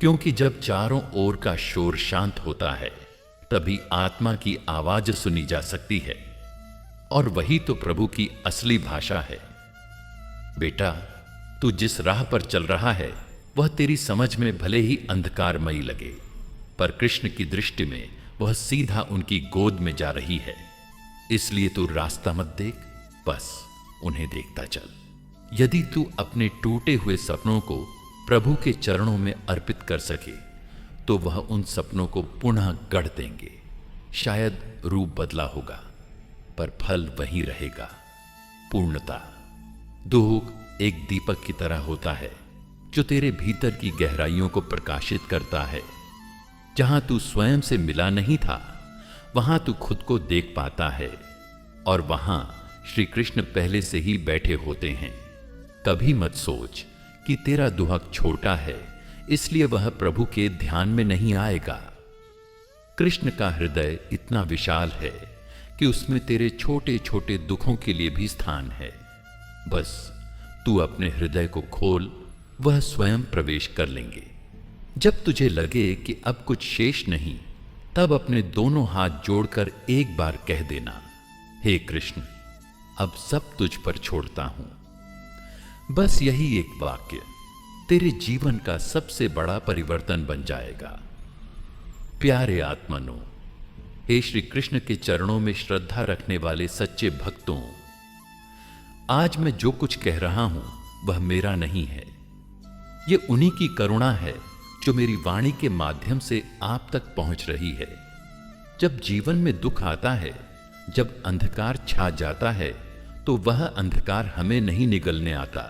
Speaker 1: क्योंकि जब चारों ओर का शोर शांत होता है तभी आत्मा की आवाज सुनी जा सकती है, और वही तो प्रभु की असली भाषा है। बेटा, तू जिस राह पर चल रहा है वह तेरी समझ में भले ही अंधकारमयी लगे, पर कृष्ण की दृष्टि में वह सीधा उनकी गोद में जा रही है। इसलिए तू रास्ता मत देख, बस उन्हें देखता चल। यदि तू अपने टूटे हुए सपनों को प्रभु के चरणों में अर्पित कर सके, तो वह उन सपनों को पुनः गढ़ देंगे। शायद रूप बदला होगा, पर फल वही रहेगा, पूर्णता। दुख एक दीपक की तरह होता है जो तेरे भीतर की गहराइयों को प्रकाशित करता है। जहां तू स्वयं से मिला नहीं था, वहां तू खुद को देख पाता है, और वहां श्री कृष्ण पहले से ही बैठे होते हैं। कभी मत सोच कि तेरा दुहक छोटा है इसलिए वह प्रभु के ध्यान में नहीं आएगा। कृष्ण का हृदय इतना विशाल है कि उसमें तेरे छोटे छोटे दुखों के लिए भी स्थान है। बस तू अपने हृदय को खोल, वह स्वयं प्रवेश कर लेंगे। जब तुझे लगे कि अब कुछ शेष नहीं, तब अपने दोनों हाथ जोड़कर एक बार कह देना, हे कृष्ण, अब सब तुझ पर छोड़ता हूं। बस यही एक वाक्य तेरे जीवन का सबसे बड़ा परिवर्तन बन जाएगा। प्यारे आत्मनो, हे श्री कृष्ण के चरणों में श्रद्धा रखने वाले सच्चे भक्तों, आज मैं जो कुछ कह रहा हूं वह मेरा नहीं है। ये उन्हीं की करुणा है जो मेरी वाणी के माध्यम से आप तक पहुंच रही है। जब जीवन में दुख आता है, जब अंधकार छा जाता है, तो वह अंधकार हमें नहीं निगलने आता,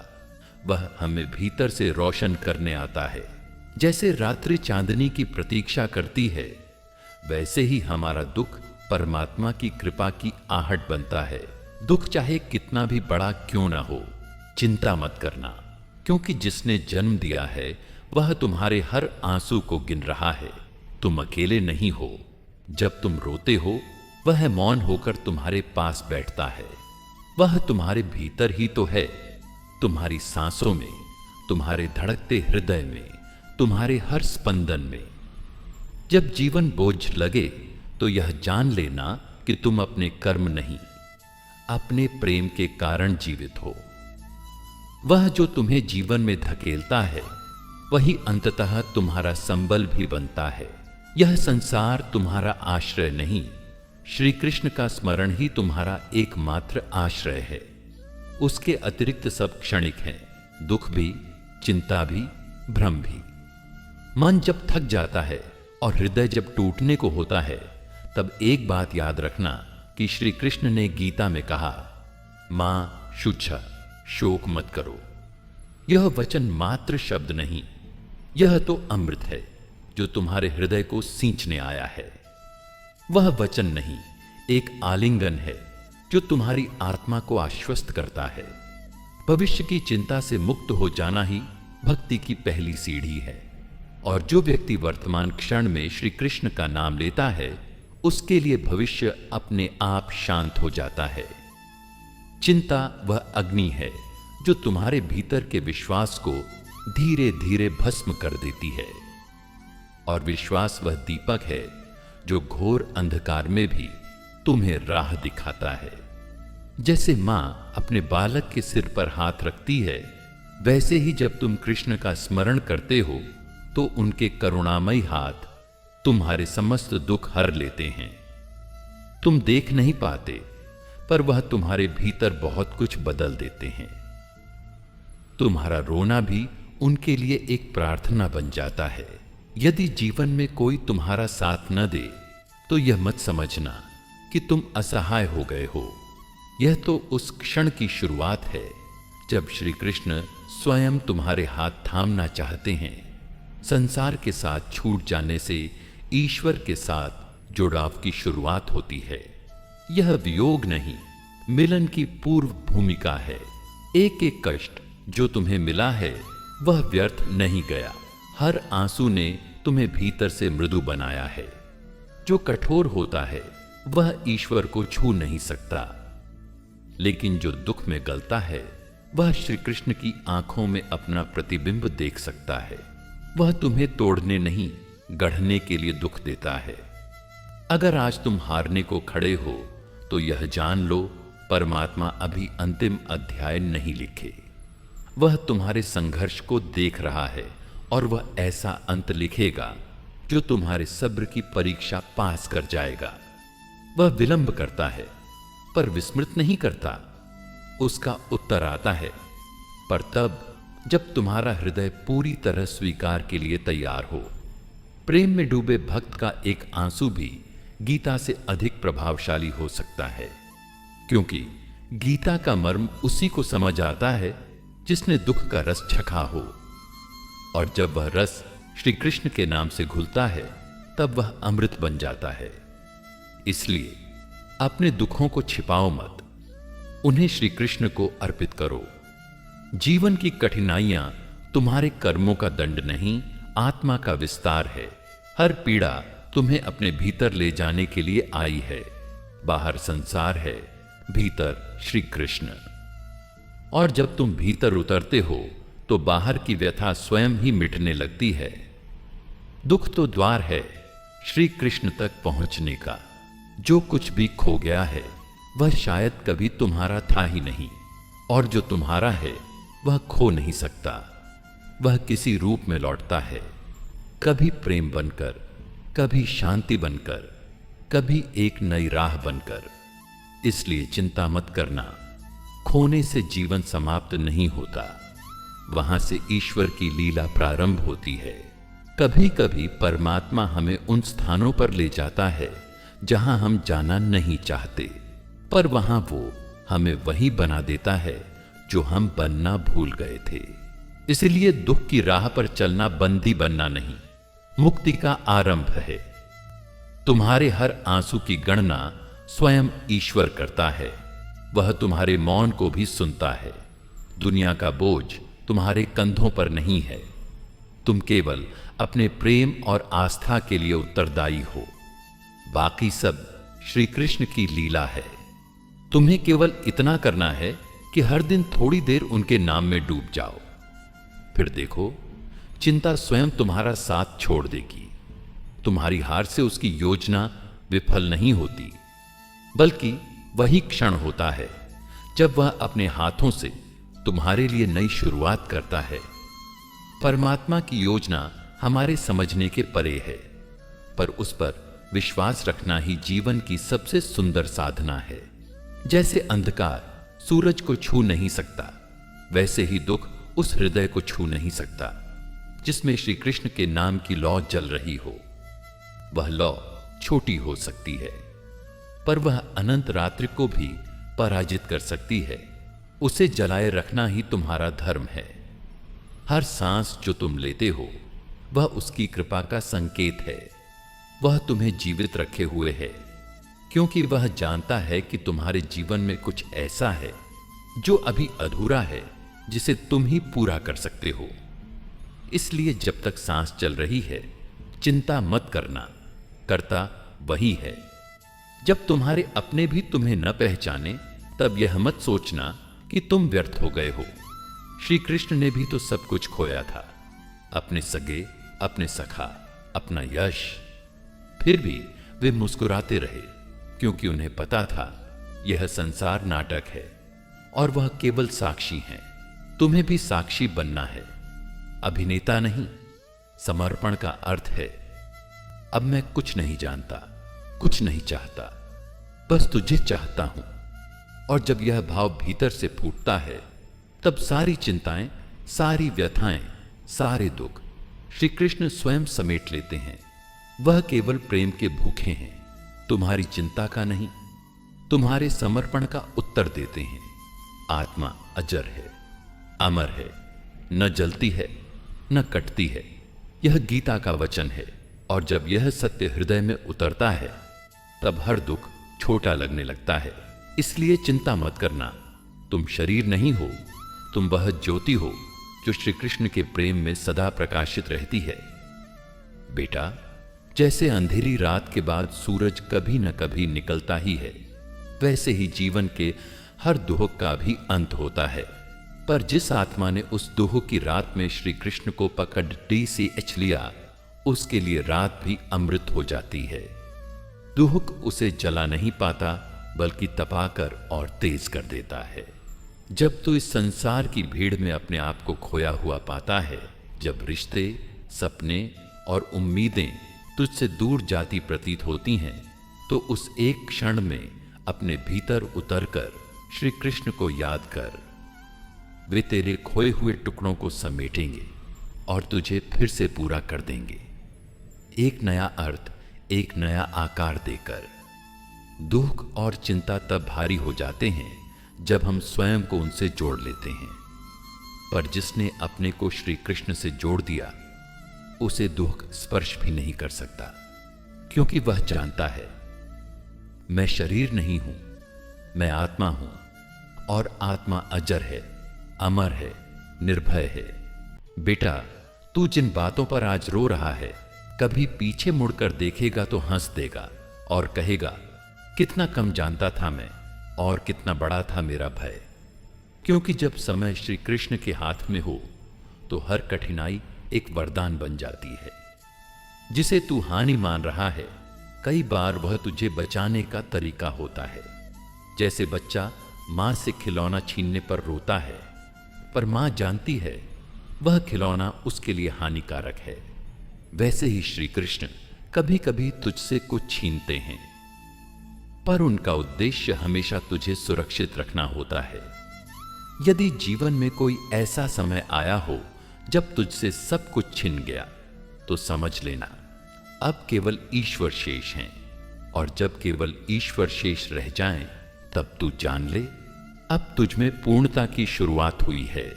Speaker 1: वह हमें भीतर से रोशन करने आता है। जैसे रात्रि चांदनी की प्रतीक्षा करती है, वैसे ही हमारा दुख परमात्मा की कृपा की आहट बनता है। दुख चाहे कितना भी बड़ा क्यों ना हो, चिंता मत करना, क्योंकि जिसने जन्म दिया है वह तुम्हारे हर आंसू को गिन रहा है। तुम अकेले नहीं हो। जब तुम रोते हो, वह मौन होकर तुम्हारे पास बैठता है। वह तुम्हारे भीतर ही तो है, तुम्हारी सांसों में, तुम्हारे धड़कते हृदय में, तुम्हारे हर स्पंदन में। जब जीवन बोझ लगे तो यह जान लेना कि तुम अपने कर्म नहीं, अपने प्रेम के कारण जीवित हो। वह जो तुम्हें जीवन में धकेलता है, वही अंततः तुम्हारा संबल भी बनता है। यह संसार तुम्हारा आश्रय नहीं, श्री कृष्ण का स्मरण ही तुम्हारा एकमात्र आश्रय है। उसके अतिरिक्त सब क्षणिक है, दुख भी, चिंता भी, भ्रम भी। मन जब थक जाता है और हृदय जब टूटने को होता है, तब एक बात याद रखना कि श्री कृष्ण ने गीता में कहा, मां शुच्छ, शोक मत करो। यह वचन मात्र शब्द नहीं, यह तो अमृत है जो तुम्हारे हृदय को सींचने आया है। वह वचन नहीं, एक आलिंगन है जो तुम्हारी आत्मा को आश्वस्त करता है। भविष्य की चिंता से मुक्त हो जाना ही भक्ति की पहली सीढ़ी है। और जो व्यक्ति वर्तमान क्षण में श्री कृष्ण का नाम लेता है, उसके लिए भविष्य अपने आप शांत हो जाता है। चिंता वह अग्नि है जो तुम्हारे भीतर के विश्वास को धीरे धीरे भस्म कर देती है, और विश्वास वह दीपक है जो घोर अंधकार में भी तुम्हें राह दिखाता है। जैसे मां अपने बालक के सिर पर हाथ रखती है, वैसे ही जब तुम कृष्ण का स्मरण करते हो तो उनके करुणामयी हाथ तुम्हारे समस्त दुख हर लेते हैं। तुम देख नहीं पाते, पर वह तुम्हारे भीतर बहुत कुछ बदल देते हैं। तुम्हारा रोना भी उनके लिए एक प्रार्थना बन जाता है। यदि जीवन में कोई तुम्हारा साथ न दे तो यह मत समझना कि तुम असहाय हो गए हो। यह तो उस क्षण की शुरुआत है जब श्री कृष्ण स्वयं तुम्हारे हाथ थामना चाहते हैं। संसार के साथ छूट जाने से ईश्वर के साथ जुड़ाव की शुरुआत होती है। यह वियोग नहीं, मिलन की पूर्व भूमिका है। एक एक कष्ट जो तुम्हें मिला है वह व्यर्थ नहीं गया। हर आंसू ने तुम्हें भीतर से मृदु बनाया है। जो कठोर होता है वह ईश्वर को छू नहीं सकता, लेकिन जो दुख में गलता है वह श्री कृष्ण की आंखों में अपना प्रतिबिंब देख सकता है। वह तुम्हें तोड़ने नहीं, गढ़ने के लिए दुख देता है। अगर आज तुम हारने को खड़े हो तो यह जान लो, परमात्मा अभी अंतिम अध्याय नहीं लिखे। वह तुम्हारे संघर्ष को देख रहा है और वह ऐसा अंत लिखेगा जो तुम्हारे सब्र की परीक्षा पास कर जाएगा। वह विलंब करता है पर विस्मृत नहीं करता। उसका उत्तर आता है, पर तब जब तुम्हारा हृदय पूरी तरह स्वीकार के लिए तैयार हो। प्रेम में डूबे भक्त का एक आंसू भी गीता से अधिक प्रभावशाली हो सकता है, क्योंकि गीता का मर्म उसी को समझ आता है जिसने दुख का रस चखा हो। और जब वह रस श्री कृष्ण के नाम से घुलता है तब वह अमृत बन जाता है। इसलिए अपने दुखों को छिपाओ मत, उन्हें श्री कृष्ण को अर्पित करो। जीवन की कठिनाइयां तुम्हारे कर्मों का दंड नहीं, आत्मा का विस्तार है। हर पीड़ा तुम्हें अपने भीतर ले जाने के लिए आई है। बाहर संसार है, भीतर श्री कृष्ण। और जब तुम भीतर उतरते हो तो बाहर की व्यथा स्वयं ही मिटने लगती है। दुख तो द्वार है श्री कृष्ण तक पहुंचने का। जो कुछ भी खो गया है वह शायद कभी तुम्हारा था ही नहीं, और जो तुम्हारा है वह खो नहीं सकता। वह किसी रूप में लौटता है, कभी प्रेम बनकर, कभी शांति बनकर, कभी एक नई राह बनकर। इसलिए चिंता मत करना, खोने से जीवन समाप्त नहीं होता, वहां से ईश्वर की लीला प्रारंभ होती है। कभी कभी परमात्मा हमें उन स्थानों पर ले जाता है जहां हम जाना नहीं चाहते, पर वहां वो हमें वही बना देता है जो हम बनना भूल गए थे। इसलिए दुख की राह पर चलना बंदी बनना नहीं, मुक्ति का आरंभ है। तुम्हारे हर आंसू की गणना स्वयं ईश्वर करता है। वह तुम्हारे मौन को भी सुनता है। दुनिया का बोझ तुम्हारे कंधों पर नहीं है। तुम केवल अपने प्रेम और आस्था के लिए उत्तरदायी हो। बाकी सब श्री कृष्ण की लीला है। तुम्हें केवल इतना करना है कि हर दिन थोड़ी देर उनके नाम में डूब जाओ। फिर देखो, चिंता स्वयं तुम्हारा साथ छोड़ देगी। तुम्हारी हार से उसकी योजना विफल नहीं होती, बल्कि वही क्षण होता है जब वह अपने हाथों से तुम्हारे लिए नई शुरुआत करता है। परमात्मा की योजना हमारे समझने के परे है, पर उस पर विश्वास रखना ही जीवन की सबसे सुंदर साधना है। जैसे अंधकार सूरज को छू नहीं सकता, वैसे ही दुख उस हृदय को छू नहीं सकता जिसमें श्री कृष्ण के नाम की लौ जल रही हो। वह लौ छोटी हो सकती है, पर वह अनंत रात्रि को भी पराजित कर सकती है। उसे जलाए रखना ही तुम्हारा धर्म है। हर सांस जो तुम लेते हो वह उसकी कृपा का संकेत है। वह तुम्हें जीवित रखे हुए है क्योंकि वह जानता है कि तुम्हारे जीवन में कुछ ऐसा है जो अभी अधूरा है, जिसे तुम ही पूरा कर सकते हो। इसलिए जब तक सांस चल रही है, चिंता मत करना, करता वही है। जब तुम्हारे अपने भी तुम्हें न पहचाने, तब यह मत सोचना कि तुम व्यर्थ हो गए हो। श्री कृष्ण ने भी तो सब कुछ खोया था, अपने सगे, अपने सखा, अपना यश। फिर भी वे मुस्कुराते रहे क्योंकि उन्हें पता था यह संसार नाटक है और वह केवल साक्षी हैं। तुम्हें भी साक्षी बनना है, अभिनेता नहीं। समर्पण का अर्थ है, अब मैं कुछ नहीं जानता, कुछ नहीं चाहता, बस तुझे चाहता हूं। और जब यह भाव भीतर से फूटता है, तब सारी चिंताएं, सारी व्यथाएं, सारे दुख श्री कृष्ण स्वयं समेट लेते हैं। वह केवल प्रेम के भूखे हैं, तुम्हारी चिंता का नहीं, तुम्हारे समर्पण का उत्तर देते हैं। आत्मा अजर है, अमर है, न जलती है न कटती है। यह गीता का वचन है। और जब यह सत्य हृदय में उतरता है, तब हर दुख छोटा लगने लगता है। इसलिए चिंता मत करना, तुम शरीर नहीं हो, तुम वह ज्योति हो जो श्री कृष्ण के प्रेम में सदा प्रकाशित रहती है। बेटा, जैसे अंधेरी रात के बाद सूरज कभी न कभी निकलता ही है, वैसे ही जीवन के हर दुख का भी अंत होता है। पर जिस आत्मा ने उस दुख की रात में श्री कृष्ण को पकड़ DCH लिया, उसके लिए रात भी अमृत हो जाती है। दुख उसे जला नहीं पाता, बल्कि तपाकर और तेज कर देता है। जब तू इस संसार की भीड़ में अपने आप को खोया हुआ पाता है, जब रिश्ते, सपने और उम्मीदें तुझसे दूर जाती प्रतीत होती हैं, तो उस एक क्षण में अपने भीतर उतरकर श्री कृष्ण को याद कर। वे तेरे खोए हुए टुकड़ों को समेटेंगे और तुझे फिर से पूरा कर देंगे, एक नया अर्थ, एक नया आकार देकर। दुख और चिंता तब भारी हो जाते हैं जब हम स्वयं को उनसे जोड़ लेते हैं। पर जिसने अपने को श्री कृष्ण से जोड़ दिया, उसे दुख स्पर्श भी नहीं कर सकता, क्योंकि वह जानता है मैं शरीर नहीं हूं, मैं आत्मा हूं और आत्मा अजर है, अमर है, निर्भय है। बेटा, तू जिन बातों पर आज रो रहा है, कभी पीछे मुड़कर देखेगा तो हंस देगा और कहेगा, कितना कम जानता था मैं और कितना बड़ा था मेरा भय। क्योंकि जब समय श्री कृष्ण के हाथ में हो, तो हर कठिनाई एक वरदान बन जाती है। जिसे तू हानि मान रहा है, कई बार वह तुझे बचाने का तरीका होता है। जैसे बच्चा मां से खिलौना छीनने पर रोता है, पर मां जानती है वह खिलौना उसके लिए हानिकारक है। वैसे ही श्री कृष्ण कभी कभी तुझसे कुछ छीनते हैं, पर उनका उद्देश्य हमेशा तुझे सुरक्षित रखना होता है। यदि जीवन में कोई ऐसा समय आया हो जब तुझसे सब कुछ छिन गया, तो समझ लेना अब केवल ईश्वर शेष हैं। और जब केवल ईश्वर शेष रह जाएं, तब तू जान ले अब तुझ में पूर्णता की शुरुआत हुई है।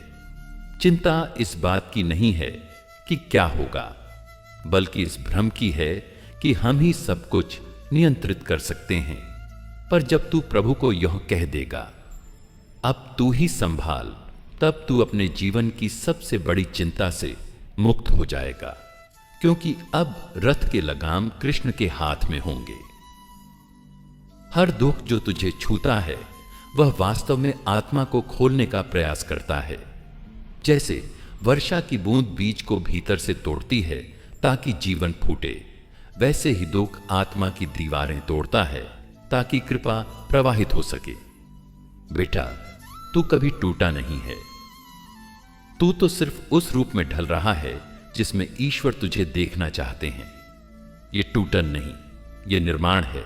Speaker 1: चिंता इस बात की नहीं है कि क्या होगा, बल्कि इस भ्रम की है कि हम ही सब कुछ नियंत्रित कर सकते हैं। पर जब तू प्रभु को यह कह देगा, अब तू ही संभाल, तब तू अपने जीवन की सबसे बड़ी चिंता से मुक्त हो जाएगा, क्योंकि अब रथ के लगाम कृष्ण के हाथ में होंगे। हर दुख जो तुझे छूता है, वह वास्तव में आत्मा को खोलने का प्रयास करता है। जैसे वर्षा की बूंद बीज को भीतर से तोड़ती है ताकि जीवन फूटे, वैसे ही दुख आत्मा की दीवारें तोड़ता है ताकि कृपा प्रवाहित हो सके। बेटा, तू कभी टूटा नहीं है। तू तो सिर्फ उस रूप में ढल रहा है जिसमें ईश्वर तुझे देखना चाहते हैं। ये टूटन नहीं, ये निर्माण है।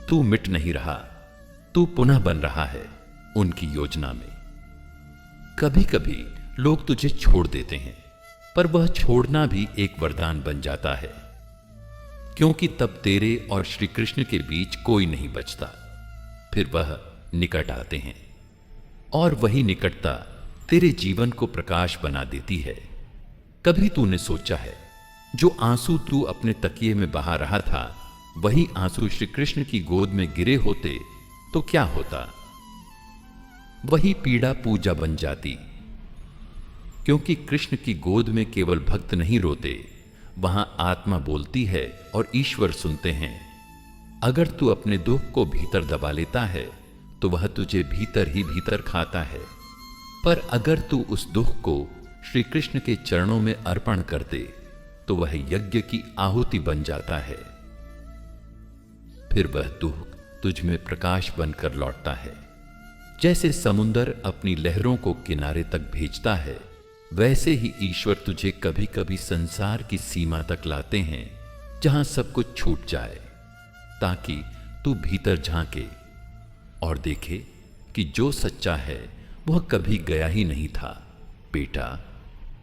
Speaker 1: तू मिट नहीं रहा, तू पुनः बन रहा है उनकी योजना में। कभी कभी लोग तुझे छोड़ देते हैं, पर वह छोड़ना भी एक वरदान बन जाता है, क्योंकि तब तेरे और श्री कृष्ण के बीच कोई नहीं बचता। फिर वह निकट आते हैं और वही निकटता तेरे जीवन को प्रकाश बना देती है। कभी तूने सोचा है जो आंसू तू अपने तकिए में बहा रहा था, वही आंसू श्री कृष्ण की गोद में गिरे होते तो क्या होता? वही पीड़ा पूजा बन जाती। क्योंकि कृष्ण की गोद में केवल भक्त नहीं रोते, वहां आत्मा बोलती है और ईश्वर सुनते हैं। अगर तू अपने दुख को भीतर दबा लेता है तो वह तुझे भीतर ही भीतर खाता है, पर अगर तू उस दुख को श्री कृष्ण के चरणों में अर्पण कर दे तो वह यज्ञ की आहुति बन जाता है। फिर वह दुख तुझ में प्रकाश बनकर लौटता है। जैसे समुंदर अपनी लहरों को किनारे तक भेजता है, वैसे ही ईश्वर तुझे कभी कभी संसार की सीमा तक लाते हैं जहां सब कुछ छूट जाए, ताकि तू भीतर झांके और देखे कि जो सच्चा है वह कभी गया ही नहीं था। बेटा,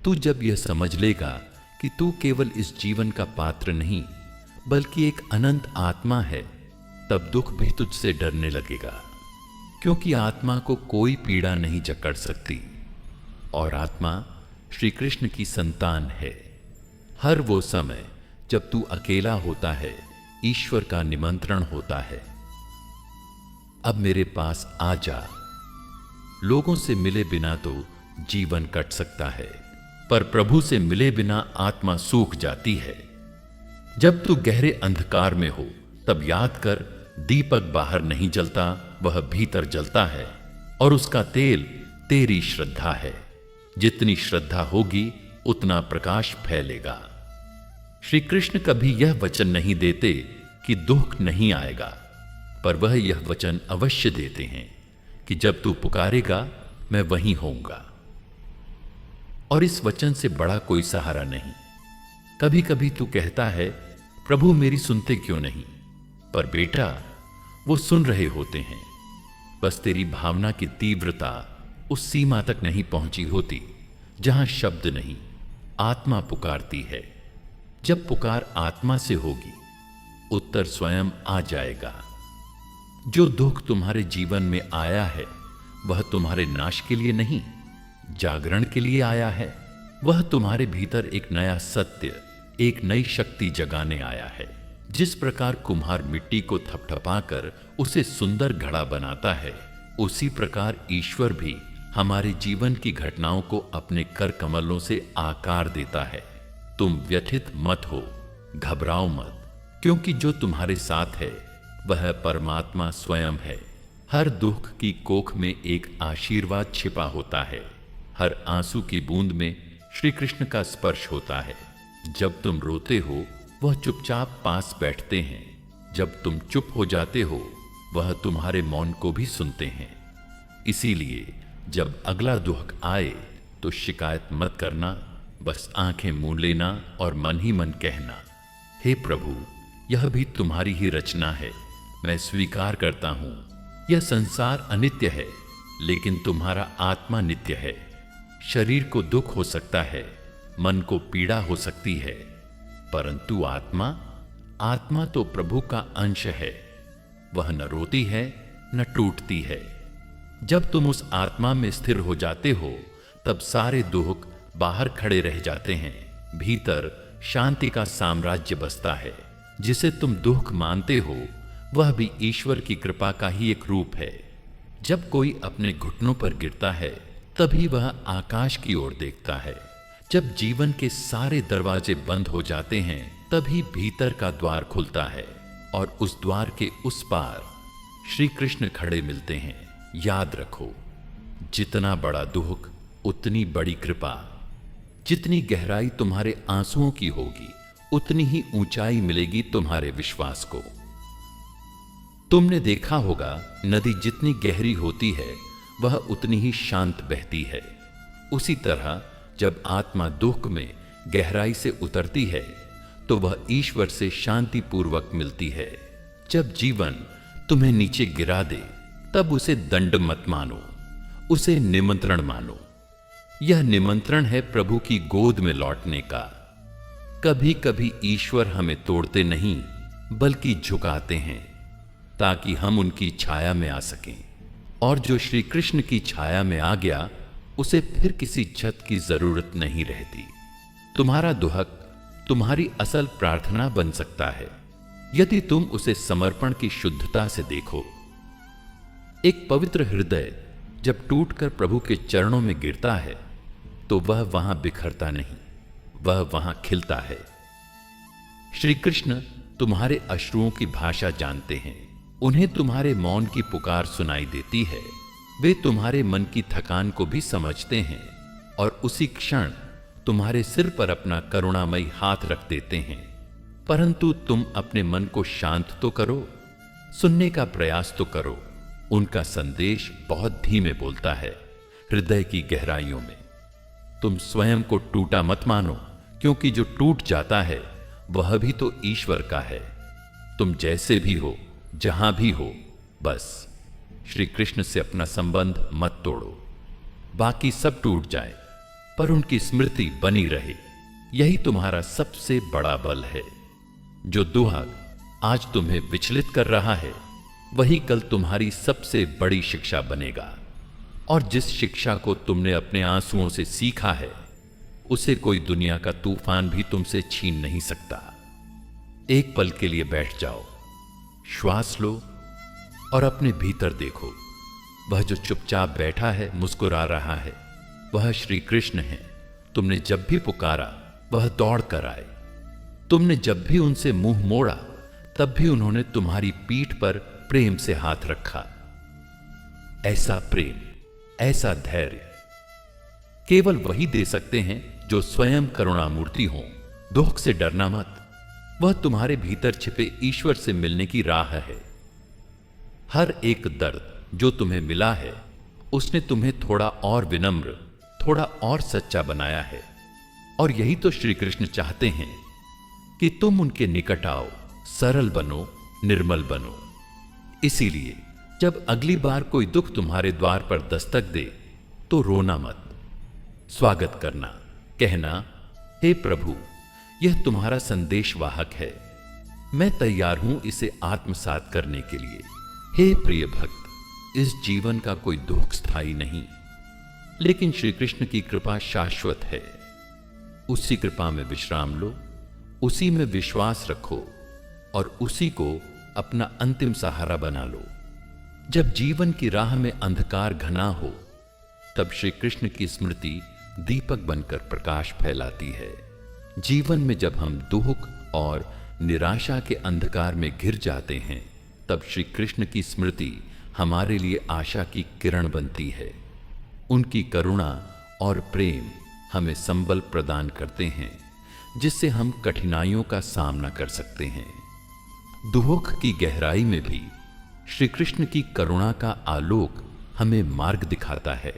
Speaker 1: तू जब यह समझ लेगा कि तू केवल इस जीवन का पात्र नहीं बल्कि एक अनंत आत्मा है, तब दुख भी तुझसे डरने लगेगा। क्योंकि आत्मा को कोई पीड़ा नहीं जकड़ सकती और आत्मा श्री कृष्ण की संतान है। हर वो समय जब तू अकेला होता है, ईश्वर का निमंत्रण होता है, अब मेरे पास आ जा। लोगों से मिले बिना तो जीवन कट सकता है, पर प्रभु से मिले बिना आत्मा सूख जाती है। जब तू गहरे अंधकार में हो तब याद कर, दीपक बाहर नहीं जलता, वह भीतर जलता है और उसका तेल तेरी श्रद्धा है। जितनी श्रद्धा होगी उतना प्रकाश फैलेगा। श्री कृष्ण कभी यह वचन नहीं देते कि दुख नहीं आएगा, पर वह यह वचन अवश्य देते हैं कि जब तू पुकारेगा मैं वहीं होऊंगा। और इस वचन से बड़ा कोई सहारा नहीं। कभी कभी तू कहता है, प्रभु मेरी सुनते क्यों नहीं? पर बेटा, वो सुन रहे होते हैं, बस तेरी भावना की तीव्रता उस सीमा तक नहीं पहुंची होती जहां शब्द नहीं, आत्मा पुकारती है। जब पुकार आत्मा से होगी, उत्तर स्वयं आ जाएगा। जो दुख तुम्हारे जीवन में आया है वह तुम्हारे नाश के लिए नहीं, जागरण के लिए आया है। वह तुम्हारे भीतर एक नया सत्य, एक नई शक्ति जगाने आया है। जिस प्रकार कुम्हार मिट्टी को थपथपाकर उसे सुंदर घड़ा बनाता है, उसी प्रकार ईश्वर भी हमारे जीवन की घटनाओं को अपने कर कमलों से आकार देता है। तुम व्यथित मत हो, घबराओ मत, क्योंकि जो तुम्हारे साथ है वह परमात्मा स्वयं है। हर दुख की कोख में एक आशीर्वाद छिपा होता है। हर आंसू की बूंद में श्री कृष्ण का स्पर्श होता है। जब तुम रोते हो वह चुपचाप पास बैठते हैं, जब तुम चुप हो जाते हो वह तुम्हारे मौन को भी सुनते हैं। इसीलिए जब अगला दुख आए तो शिकायत मत करना, बस आंखें मूंद लेना और मन ही मन कहना, हे प्रभु, यह भी तुम्हारी ही रचना है। मैं स्वीकार करता हूं, यह संसार अनित्य है, लेकिन तुम्हारा आत्मा नित्य है। शरीर को दुख हो सकता है, मन को पीड़ा हो सकती है, परंतु आत्मा तो प्रभु का अंश है। वह न रोती है न टूटती है। जब तुम उस आत्मा में स्थिर हो जाते हो तब सारे दुख बाहर खड़े रह जाते हैं। भीतर शांति का साम्राज्य बसता है। जिसे तुम दुख मानते हो वह भी ईश्वर की कृपा का ही एक रूप है। जब कोई अपने घुटनों पर गिरता है तभी वह आकाश की ओर देखता है। जब जीवन के सारे दरवाजे बंद हो जाते हैं तभी भीतर का द्वार खुलता है और उस द्वार के उस पार श्री कृष्ण खड़े मिलते हैं। याद रखो, जितना बड़ा दुख उतनी बड़ी कृपा। जितनी गहराई तुम्हारे आंसुओं की होगी उतनी ही ऊंचाई मिलेगी तुम्हारे विश्वास को। तुमने देखा होगा, नदी जितनी गहरी होती है वह उतनी ही शांत बहती है। उसी तरह जब आत्मा दुख में गहराई से उतरती है तो वह ईश्वर से शांति पूर्वक मिलती है। जब जीवन तुम्हें नीचे गिरा दे तब उसे दंड मत मानो, उसे निमंत्रण मानो। यह निमंत्रण है प्रभु की गोद में लौटने का। कभी कभी ईश्वर हमें तोड़ते नहीं बल्कि झुकाते हैं ताकि हम उनकी छाया में आ सकें। और जो श्री कृष्ण की छाया में आ गया उसे फिर किसी छत की जरूरत नहीं रहती। तुम्हारा दुख तुम्हारी असल प्रार्थना बन सकता है, यदि तुम उसे समर्पण की शुद्धता से देखो। एक पवित्र हृदय जब टूटकर प्रभु के चरणों में गिरता है तो वह वहां बिखरता नहीं, वह वहां खिलता है। श्री कृष्ण तुम्हारे अश्रुओं की भाषा जानते हैं, उन्हें तुम्हारे मौन की पुकार सुनाई देती है। वे तुम्हारे मन की थकान को भी समझते हैं और उसी क्षण तुम्हारे सिर पर अपना करुणामयी हाथ रख देते हैं। परंतु तुम अपने मन को शांत तो करो, सुनने का प्रयास तो करो। उनका संदेश बहुत धीमे बोलता है, हृदय की गहराइयों में। तुम स्वयं को टूटा मत मानो, क्योंकि जो टूट जाता है वह भी तो ईश्वर का है। तुम जैसे भी हो, जहां भी हो, बस श्री कृष्ण से अपना संबंध मत तोड़ो। बाकी सब टूट जाए पर उनकी स्मृति बनी रहे, यही तुम्हारा सबसे बड़ा बल है। जो दुहाग आज तुम्हें विचलित कर रहा है वही कल तुम्हारी सबसे बड़ी शिक्षा बनेगा। और जिस शिक्षा को तुमने अपने आंसुओं से सीखा है उसे कोई दुनिया का तूफान भी तुमसे छीन नहीं सकता। एक पल के लिए बैठ जाओ, श्वास लो और अपने भीतर देखो। वह जो चुपचाप बैठा है, मुस्कुरा रहा है, वह श्री कृष्ण है। तुमने जब भी पुकारा वह दौड़ कर आए। तुमने जब भी उनसे मुंह मोड़ा तब भी उन्होंने तुम्हारी पीठ पर प्रेम से हाथ रखा। ऐसा प्रेम, ऐसा धैर्य केवल वही दे सकते हैं जो स्वयं करुणामूर्ति हों। दुख से डरना मत, वह तुम्हारे भीतर छिपे ईश्वर से मिलने की राह है। हर एक दर्द जो तुम्हें मिला है उसने तुम्हें थोड़ा और विनम्र, थोड़ा और सच्चा बनाया है। और यही तो श्री कृष्ण चाहते हैं कि तुम उनके निकट आओ, सरल बनो, निर्मल बनो। इसीलिए जब अगली बार कोई दुख तुम्हारे द्वार पर दस्तक दे तो रोना मत, स्वागत करना, कहना, हे प्रभु, यह तुम्हारा संदेश वाहक है, मैं तैयार हूं इसे आत्मसात करने के लिए। हे प्रिय भक्त, इस जीवन का कोई दुख स्थायी नहीं, लेकिन श्री कृष्ण की कृपा शाश्वत है। उसी कृपा में विश्राम लो, उसी में विश्वास रखो और उसी को अपना अंतिम सहारा बना लो। जब जीवन की राह में अंधकार घना हो तब श्री कृष्ण की स्मृति दीपक बनकर प्रकाश फैलाती है। जीवन में जब हम दुख और निराशा के अंधकार में घिर जाते हैं तब श्री कृष्ण की स्मृति हमारे लिए आशा की किरण बनती है। उनकी करुणा और प्रेम हमें संबल प्रदान करते हैं जिससे हम कठिनाइयों का सामना कर सकते हैं। दुख की गहराई में भी श्री कृष्ण की करुणा का आलोक हमें मार्ग दिखाता है।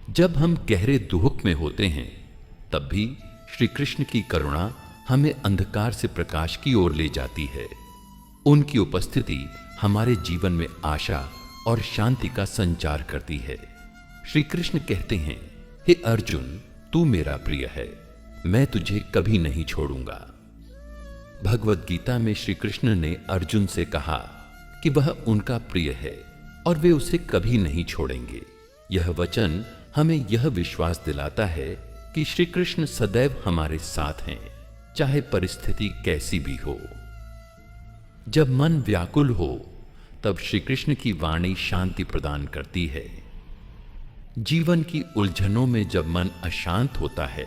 Speaker 1: जब हम गहरे दुख में होते हैं तब भी श्री कृष्ण की करुणा हमें अंधकार से प्रकाश की ओर ले जाती है। उनकी उपस्थिति हमारे जीवन में आशा और शांति का संचार करती है। श्री कृष्ण कहते हैं, हे अर्जुन, तू मेरा प्रिय है, मैं तुझे कभी नहीं छोड़ूंगा। भगवत गीता में श्री कृष्ण ने अर्जुन से कहा कि वह उनका प्रिय है और वे उसे कभी नहीं छोड़ेंगे। यह वचन हमें यह विश्वास दिलाता है कि श्री कृष्ण सदैव हमारे साथ हैं, चाहे परिस्थिति कैसी भी हो। जब मन व्याकुल हो तब श्री कृष्ण की वाणी शांति प्रदान करती है। जीवन की उलझनों में जब मन अशांत होता है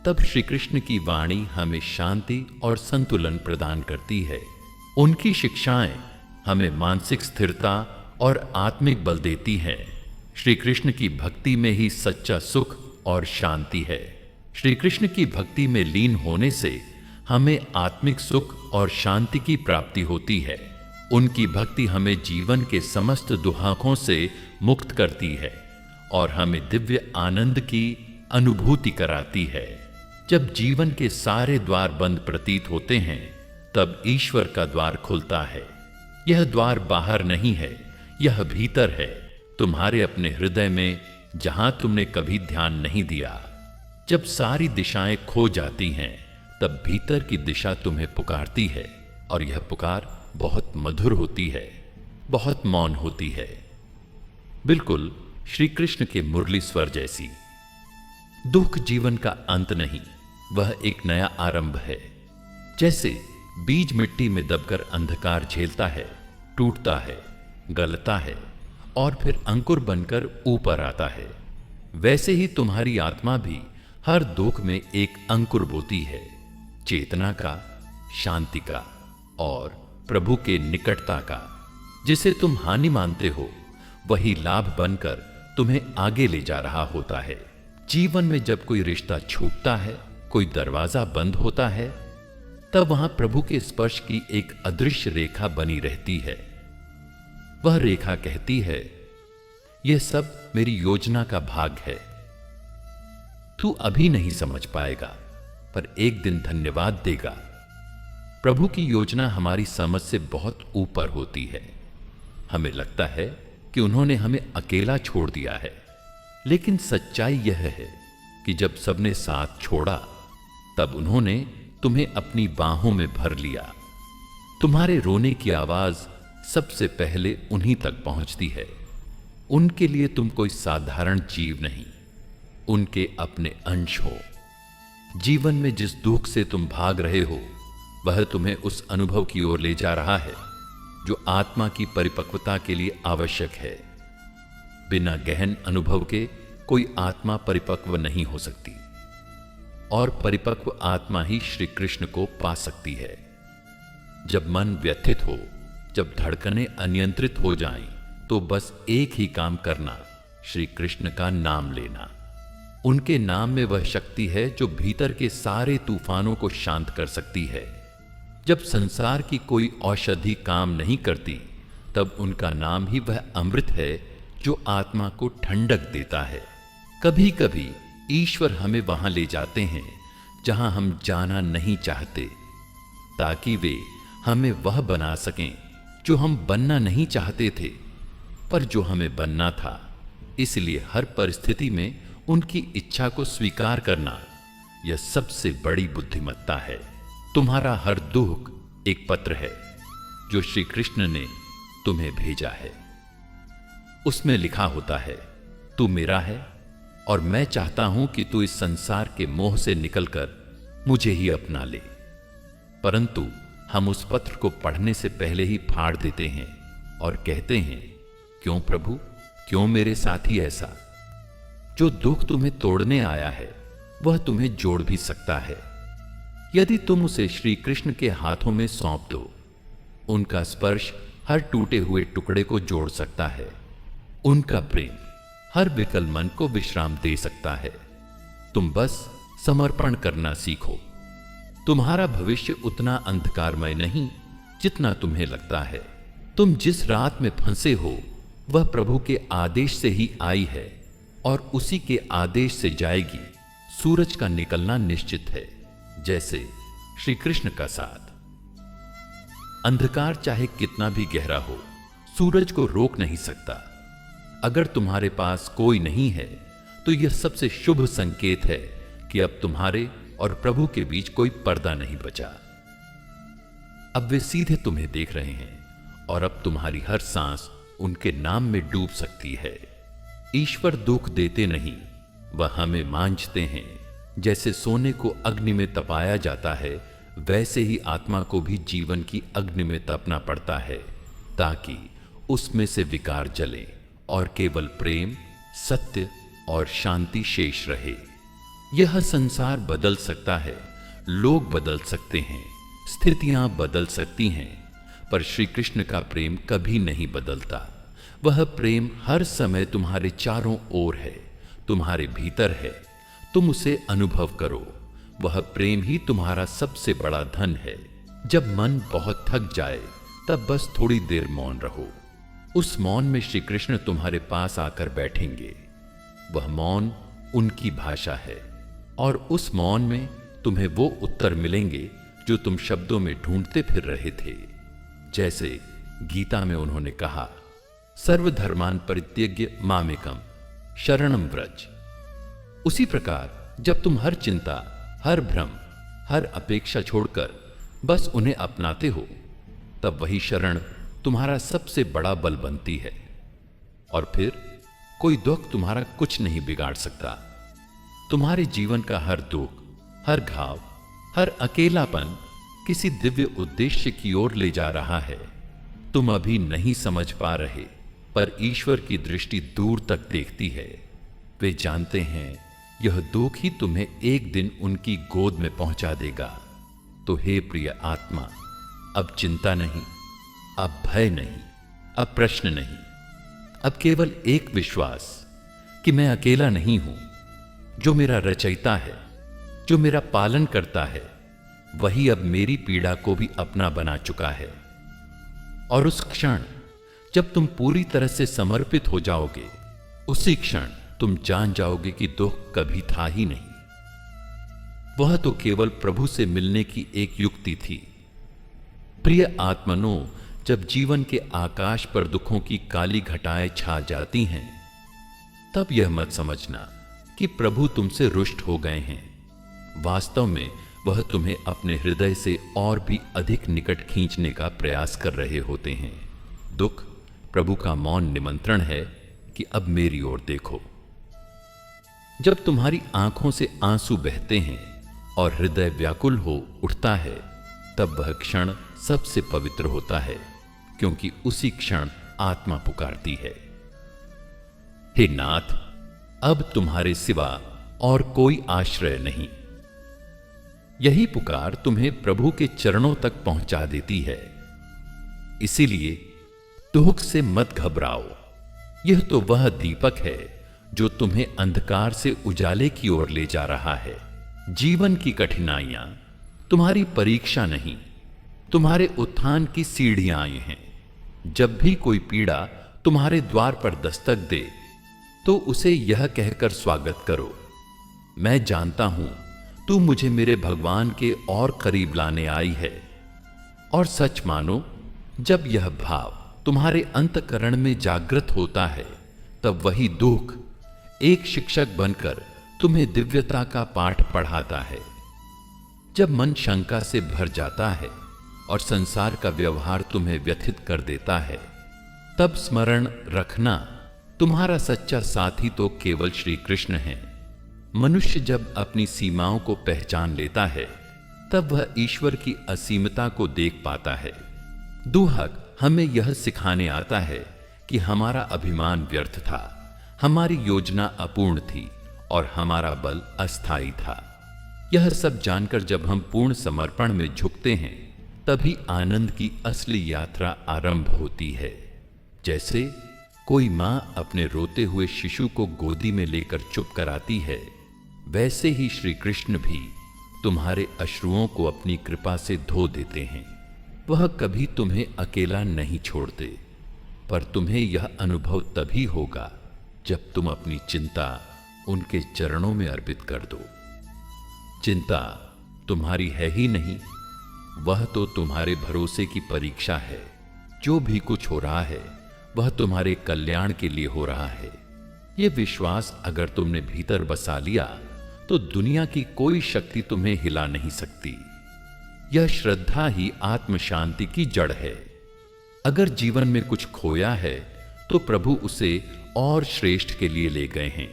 Speaker 1: तब श्री कृष्ण की वाणी हमें शांति और संतुलन प्रदान करती है। उनकी शिक्षाएं हमें मानसिक स्थिरता और आत्मिक बल देती हैं। श्री कृष्ण की भक्ति में ही सच्चा सुख और शांति है। श्री कृष्ण की भक्ति में लीन होने से हमें आत्मिक सुख और शांति की प्राप्ति होती है। उनकी भक्ति हमें जीवन के समस्त दुहाकों से मुक्त करती है और हमें दिव्य आनंद की अनुभूति कराती है। जब जीवन के सारे द्वार बंद प्रतीत होते हैं तब ईश्वर का द्वार खुलता है। यह द्वार बाहर नहीं है, यह भीतर है, तुम्हारे अपने हृदय में, जहां तुमने कभी ध्यान नहीं दिया। जब सारी दिशाएं खो जाती हैं तब भीतर की दिशा तुम्हें पुकारती है और यह पुकार बहुत मधुर होती है, बहुत मौन होती है, बिल्कुल श्री कृष्ण के मुरली स्वर जैसी। दुख जीवन का अंत नहीं, वह एक नया आरंभ है। जैसे बीज मिट्टी में दबकर अंधकार झेलता है, टूटता है, गलता है और फिर अंकुर बनकर ऊपर आता है, वैसे ही तुम्हारी आत्मा भी हर दुख में एक अंकुर बोती है, चेतना का, शांति का और प्रभु के निकटता का। जिसे तुम हानि मानते हो वही लाभ बनकर तुम्हें आगे ले जा रहा होता है। जीवन में जब कोई रिश्ता छूटता है, कोई दरवाजा बंद होता है, तब वहां प्रभु के स्पर्श की एक अदृश्य रेखा बनी रहती है। वह रेखा कहती है, यह सब मेरी योजना का भाग है। तू अभी नहीं समझ पाएगा, पर एक दिन धन्यवाद देगा। प्रभु की योजना हमारी समझ से बहुत ऊपर होती है। हमें लगता है कि उन्होंने हमें अकेला छोड़ दिया है, लेकिन सच्चाई यह है कि जब सबने साथ छोड़ा, तब उन्होंने तुम्हें अपनी बाहों में भर लिया। तुम्हारे रोने की आवाज सबसे पहले उन्हीं तक पहुंचती है। उनके लिए तुम कोई साधारण जीव नहीं, उनके अपने अंश हो। जीवन में जिस दुख से तुम भाग रहे हो, वह तुम्हें उस अनुभव की ओर ले जा रहा है जो आत्मा की परिपक्वता के लिए आवश्यक है। बिना गहन अनुभव के कोई आत्मा परिपक्व नहीं हो सकती, और परिपक्व आत्मा ही श्री कृष्ण को पा सकती है। जब मन व्यथित हो, जब धड़कनें अनियंत्रित हो जाएं, तो बस एक ही काम करना, श्री कृष्ण का नाम लेना। उनके नाम में वह शक्ति है जो भीतर के सारे तूफानों को शांत कर सकती है। जब संसार की कोई औषधि काम नहीं करती, तब उनका नाम ही वह अमृत है जो आत्मा को ठंडक देता है। कभी कभी ईश्वर हमें वहां ले जाते हैं जहां हम जाना नहीं चाहते, ताकि वे हमें वह बना सकें जो हम बनना नहीं चाहते थे, पर जो हमें बनना था। इसलिए हर परिस्थिति में उनकी इच्छा को स्वीकार करना, यह सबसे बड़ी बुद्धिमत्ता है। तुम्हारा हर दुख एक पत्र है जो श्री कृष्ण ने तुम्हें भेजा है। उसमें लिखा होता है, तू मेरा है और मैं चाहता हूं कि तू इस संसार के मोह से निकलकर मुझे ही अपना ले। परंतु हम उस पत्र को पढ़ने से पहले ही फाड़ देते हैं और कहते हैं, क्यों प्रभु, क्यों मेरे साथी ऐसा? जो दुख तुम्हें तोड़ने आया है वह तुम्हें जोड़ भी सकता है, यदि तुम उसे श्री कृष्ण के हाथों में सौंप दो। उनका स्पर्श हर टूटे हुए टुकड़े को जोड़ सकता है। उनका प्रेम हर विकल मन को विश्राम दे सकता है। तुम बस समर्पण करना सीखो। तुम्हारा भविष्य उतना अंधकारमय नहीं जितना तुम्हें लगता है। तुम जिस रात में फंसे हो वह प्रभु के आदेश से ही आई है और उसी के आदेश से जाएगी। सूरज का निकलना निश्चित है, जैसे श्री कृष्ण का साथ। अंधकार चाहे कितना भी गहरा हो, सूरज को रोक नहीं सकता। अगर तुम्हारे पास कोई नहीं है तो यह सबसे शुभ संकेत है कि अब तुम्हारे और प्रभु के बीच कोई पर्दा नहीं बचा। अब वे सीधे तुम्हें देख रहे हैं और अब तुम्हारी हर सांस उनके नाम में डूब सकती है। ईश्वर दुख देते नहीं, वह हमें मांझते हैं। जैसे सोने को अग्नि में तपाया जाता है, वैसे ही आत्मा को भी जीवन की अग्नि में तपना पड़ता है, ताकि उसमें से विकार जले और केवल प्रेम, सत्य और शांति शेष रहे। यह संसार बदल सकता है, लोग बदल सकते हैं, स्थितियां बदल सकती हैं, पर श्री कृष्ण का प्रेम कभी नहीं बदलता। वह प्रेम हर समय तुम्हारे चारों ओर है, तुम्हारे भीतर है। तुम उसे अनुभव करो। वह प्रेम ही तुम्हारा सबसे बड़ा धन है। जब मन बहुत थक जाए, तब बस थोड़ी देर मौन रहो। उस मौन में श्री कृष्ण तुम्हारे पास आकर बैठेंगे। वह मौन उनकी भाषा है, और उस मौन में तुम्हें वो उत्तर मिलेंगे जो तुम शब्दों में ढूंढते फिर रहे थे। जैसे गीता में उन्होंने कहा, सर्वधर्मान परित्यज्य मामेकम शरणम व्रज। उसी प्रकार जब तुम हर चिंता, हर भ्रम, हर अपेक्षा छोड़कर बस उन्हें अपनाते हो, तब वही शरण तुम्हारा सबसे बड़ा बल बनती है। और फिर कोई दुख तुम्हारा कुछ नहीं बिगाड़ सकता। तुम्हारे जीवन का हर दुख, हर घाव, हर अकेलापन किसी दिव्य उद्देश्य की ओर ले जा रहा है। तुम अभी नहीं समझ पा रहे, पर ईश्वर की दृष्टि दूर तक देखती है। वे जानते हैं यह दुख ही तुम्हें एक दिन उनकी गोद में पहुंचा देगा। तो हे प्रिय आत्मा, अब चिंता नहीं, अब भय नहीं, अब प्रश्न नहीं, अब केवल एक विश्वास कि मैं अकेला नहीं हूं। जो मेरा रचयिता है, जो मेरा पालन करता है, वही अब मेरी पीड़ा को भी अपना बना चुका है। और उस क्षण जब तुम पूरी तरह से समर्पित हो जाओगे, उसी क्षण तुम जान जाओगे कि दुख कभी था ही नहीं। वह तो केवल प्रभु से मिलने की एक युक्ति थी। प्रिय आत्मनो, जब जीवन के आकाश पर दुखों की काली घटाएं छा जाती हैं, तब यह मत समझना कि प्रभु तुमसे रुष्ट हो गए हैं। वास्तव में वह तुम्हें अपने हृदय से और भी अधिक निकट खींचने का प्रयास कर रहे होते हैं। दुख प्रभु का मौन निमंत्रण है कि अब मेरी ओर देखो। जब तुम्हारी आंखों से आंसू बहते हैं और हृदय व्याकुल हो उठता है, तब वह क्षण सबसे पवित्र होता है, क्योंकि उसी क्षण आत्मा पुकारती है, हे नाथ, अब तुम्हारे सिवा और कोई आश्रय नहीं। यही पुकार तुम्हें प्रभु के चरणों तक पहुंचा देती है। इसीलिए दुख से मत घबराओ। यह तो वह दीपक है जो तुम्हें अंधकार से उजाले की ओर ले जा रहा है। जीवन की कठिनाइयां तुम्हारी परीक्षा नहीं, तुम्हारे उत्थान की सीढ़ियां आई हैं। जब भी कोई पीड़ा तुम्हारे द्वार पर दस्तक दे, तो उसे यह कहकर स्वागत करो, मैं जानता हूं तू मुझे मेरे भगवान के और करीब लाने आई है। और सच मानो, जब यह भाव तुम्हारे अंतकरण में जागृत होता है, तब वही दुख एक शिक्षक बनकर तुम्हें दिव्यता का पाठ पढ़ाता है। जब मन शंका से भर जाता है और संसार का व्यवहार तुम्हें व्यथित कर देता है, तब स्मरण रखना, तुम्हारा सच्चा साथी तो केवल श्री कृष्ण है। मनुष्य जब अपनी सीमाओं को पहचान लेता है, तब वह ईश्वर की असीमता को देख पाता है। दुहक हमें यह सिखाने आता है कि हमारा अभिमान व्यर्थ था, हमारी योजना अपूर्ण थी और हमारा बल अस्थायी था। यह सब जानकर जब हम पूर्ण समर्पण में झुकते हैं, तभी आनंद की असली यात्रा आरंभ होती है। जैसे कोई मां अपने रोते हुए शिशु को गोदी में लेकर चुप कराती है, वैसे ही श्री कृष्ण भी तुम्हारे अश्रुओं को अपनी कृपा से धो देते हैं। वह कभी तुम्हें अकेला नहीं छोड़ते, पर तुम्हें यह अनुभव तभी होगा जब तुम अपनी चिंता उनके चरणों में अर्पित कर दो। चिंता तुम्हारी है ही नहीं, वह तो तुम्हारे भरोसे की परीक्षा है। जो भी कुछ हो रहा है, वह तुम्हारे कल्याण के लिए हो रहा है। यह विश्वास अगर तुमने भीतर बसा लिया, तो दुनिया की कोई शक्ति तुम्हें हिला नहीं सकती। यह श्रद्धा ही आत्म शांति की जड़ है। अगर जीवन में कुछ खोया है, तो प्रभु उसे और श्रेष्ठ के लिए ले गए हैं,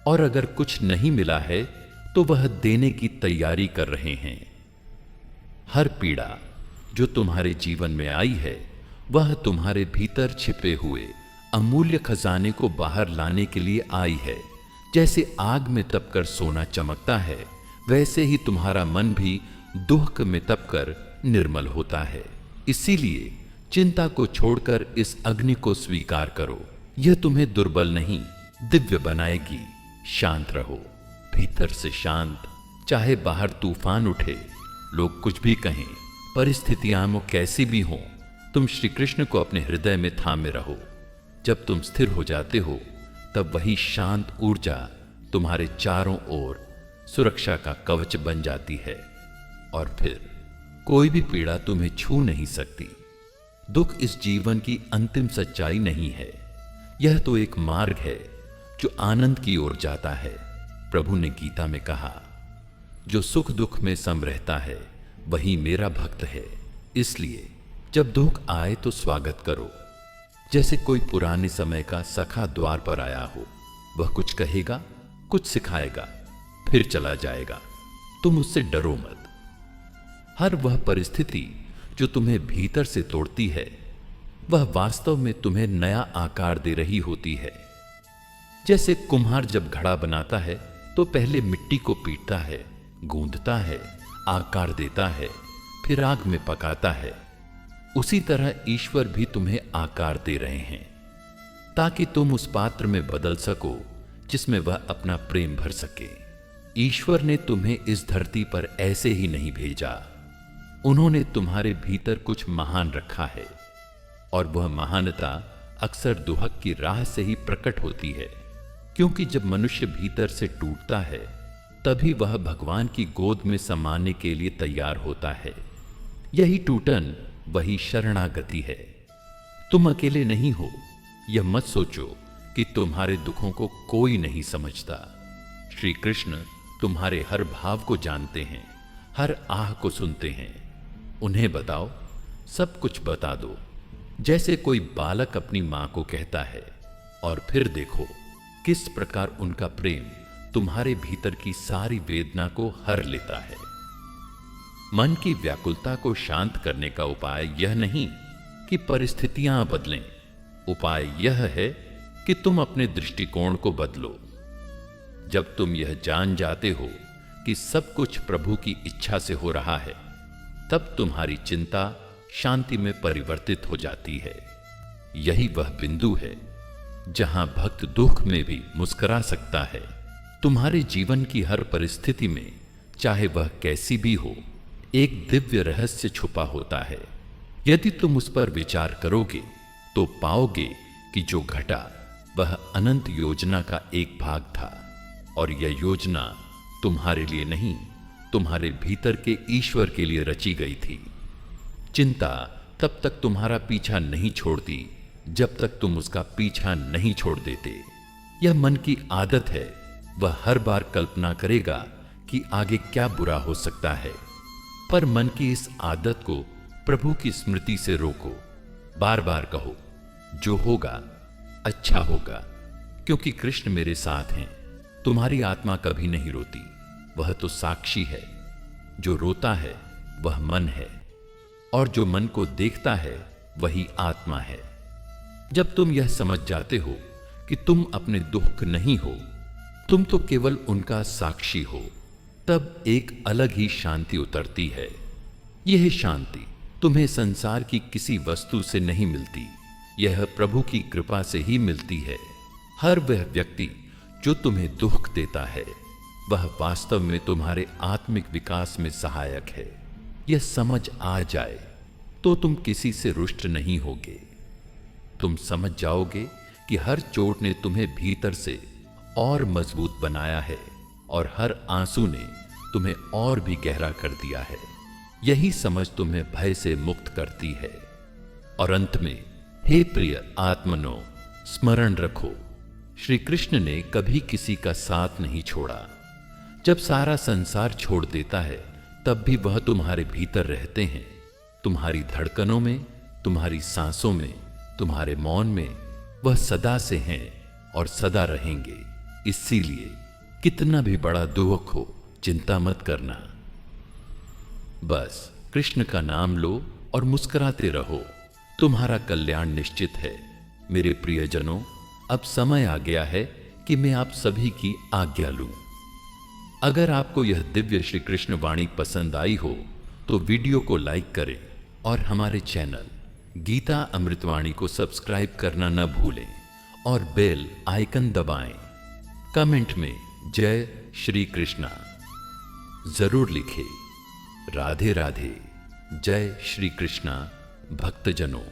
Speaker 1: और अगर कुछ नहीं मिला है, तो वह देने की तैयारी कर रहे हैं। हर पीड़ा जो तुम्हारे जीवन में आई है, वह तुम्हारे भीतर छिपे हुए अमूल्य खजाने को बाहर लाने के लिए आई है। जैसे आग में तपकर सोना चमकता है, वैसे ही तुम्हारा मन भी दुख में तपकर निर्मल होता है। इसीलिए चिंता को छोड़कर इस अग्नि को स्वीकार करो। यह तुम्हें दुर्बल नहीं, दिव्य बनाएगी। शांत रहो, भीतर से शांत। चाहे बाहर तूफान उठे, लोग कुछ भी कहें, परिस्थितियां कैसी भी हों, तुम श्री कृष्ण को अपने हृदय में थामे रहो। जब तुम स्थिर हो जाते हो, तब वही शांत ऊर्जा तुम्हारे चारों ओर सुरक्षा का कवच बन जाती है, और फिर कोई भी पीड़ा तुम्हें छू नहीं सकती। दुख इस जीवन की अंतिम सच्चाई नहीं है, यह तो एक मार्ग है जो आनंद की ओर जाता है। प्रभु ने गीता में कहा, जो सुख दुख में सम रहता है, वही मेरा भक्त है। इसलिए जब दुख आए तो स्वागत करो। जैसे कोई पुराने समय का सखा द्वार पर आया हो, वह कुछ कहेगा, कुछ सिखाएगा, फिर चला जाएगा। तुम उससे डरो मत। हर वह परिस्थिति जो तुम्हें भीतर से तोड़ती है, वह वास्तव में तुम्हें नया आकार दे रही होती है। जैसे कुम्हार जब घड़ा बनाता है तो पहले मिट्टी को पीटता है, गूंदता है, आकार देता है, फिर आग में पकाता है। उसी तरह ईश्वर भी तुम्हें आकार दे रहे हैं ताकि तुम उस पात्र में बदल सको जिसमें वह अपना प्रेम भर सके। ईश्वर ने तुम्हें इस धरती पर ऐसे ही नहीं भेजा। उन्होंने तुम्हारे भीतर कुछ महान रखा है, और वह महानता अक्सर दुहक की राह से ही प्रकट होती है, क्योंकि जब मनुष्य भीतर से टूटता है तभी वह भगवान की गोद में समाने के लिए तैयार होता है। यही टूटन, वही शरणागति है। तुम अकेले नहीं हो। यह मत सोचो कि तुम्हारे दुखों को कोई नहीं समझता। श्री कृष्ण तुम्हारे हर भाव को जानते हैं, हर आह को सुनते हैं। उन्हें बताओ, सब कुछ बता दो, जैसे कोई बालक अपनी मां को कहता है, और फिर देखो किस प्रकार उनका प्रेम तुम्हारे भीतर की सारी वेदना को हर लेता है। मन की व्याकुलता को शांत करने का उपाय यह नहीं कि परिस्थितियां बदलें। उपाय यह है कि तुम अपने दृष्टिकोण को बदलो। जब तुम यह जान जाते हो कि सब कुछ प्रभु की इच्छा से हो रहा है, तब तुम्हारी चिंता शांति में परिवर्तित हो जाती है। यही वह बिंदु है जहां भक्त दुख में भी मुस्कुरा सकता है। तुम्हारे जीवन की हर परिस्थिति में, चाहे वह कैसी भी हो, एक दिव्य रहस्य छुपा होता है। यदि तुम उस पर विचार करोगे तो पाओगे कि जो घटा वह अनंत योजना का एक भाग था, और यह योजना तुम्हारे लिए नहीं, तुम्हारे भीतर के ईश्वर के लिए रची गई थी। चिंता तब तक तुम्हारा पीछा नहीं छोड़ती जब तक तुम उसका पीछा नहीं छोड़ देते। यह मन की आदत है। वह हर बार कल्पना करेगा कि आगे क्या बुरा हो सकता है, पर मन की इस आदत को प्रभु की स्मृति से रोको। बार बार कहो, जो होगा अच्छा होगा, क्योंकि कृष्ण मेरे साथ हैं। तुम्हारी आत्मा कभी नहीं रोती, वह तो साक्षी है। जो रोता है वह मन है, और जो मन को देखता है वही आत्मा है। जब तुम यह समझ जाते हो कि तुम अपने दुख नहीं हो, तुम तो केवल उनका साक्षी हो, तब एक अलग ही शांति उतरती है। यह शांति तुम्हें संसार की किसी वस्तु से नहीं मिलती, यह प्रभु की कृपा से ही मिलती है। हर वह व्यक्ति जो तुम्हें दुख देता है, वह वास्तव में तुम्हारे आत्मिक विकास में सहायक है। यह समझ आ जाए तो तुम किसी से रुष्ट नहीं होगे। तुम समझ जाओगे कि हर चोट ने तुम्हें भीतर से और मजबूत बनाया है, और हर आंसू ने तुम्हें और भी गहरा कर दिया है। यही समझ तुम्हें भय से मुक्त करती है। और अंत में, हे प्रिय आत्मनो, स्मरण रखो, श्री कृष्ण ने कभी किसी का साथ नहीं छोड़ा। जब सारा संसार छोड़ देता है, तब भी वह तुम्हारे भीतर रहते हैं। तुम्हारी धड़कनों में, तुम्हारी सांसों में, तुम्हारे मौन में वह सदा से हैं और सदा रहेंगे। इसीलिए कितना भी बड़ा दुख हो, चिंता मत करना। बस कृष्ण का नाम लो और मुस्कुराते रहो। तुम्हारा कल्याण निश्चित है। मेरे प्रियजनों, अब समय आ गया है कि मैं आप सभी की आज्ञा लूं। अगर आपको यह दिव्य श्री कृष्ण वाणी पसंद आई हो तो वीडियो को लाइक करें और हमारे चैनल गीता अमृतवाणी को सब्सक्राइब करना न भूलें और बेल आइकन दबाएं। कमेंट में जय श्री कृष्णा जरूर लिखें। राधे राधे। जय श्री कृष्णा भक्तजनों।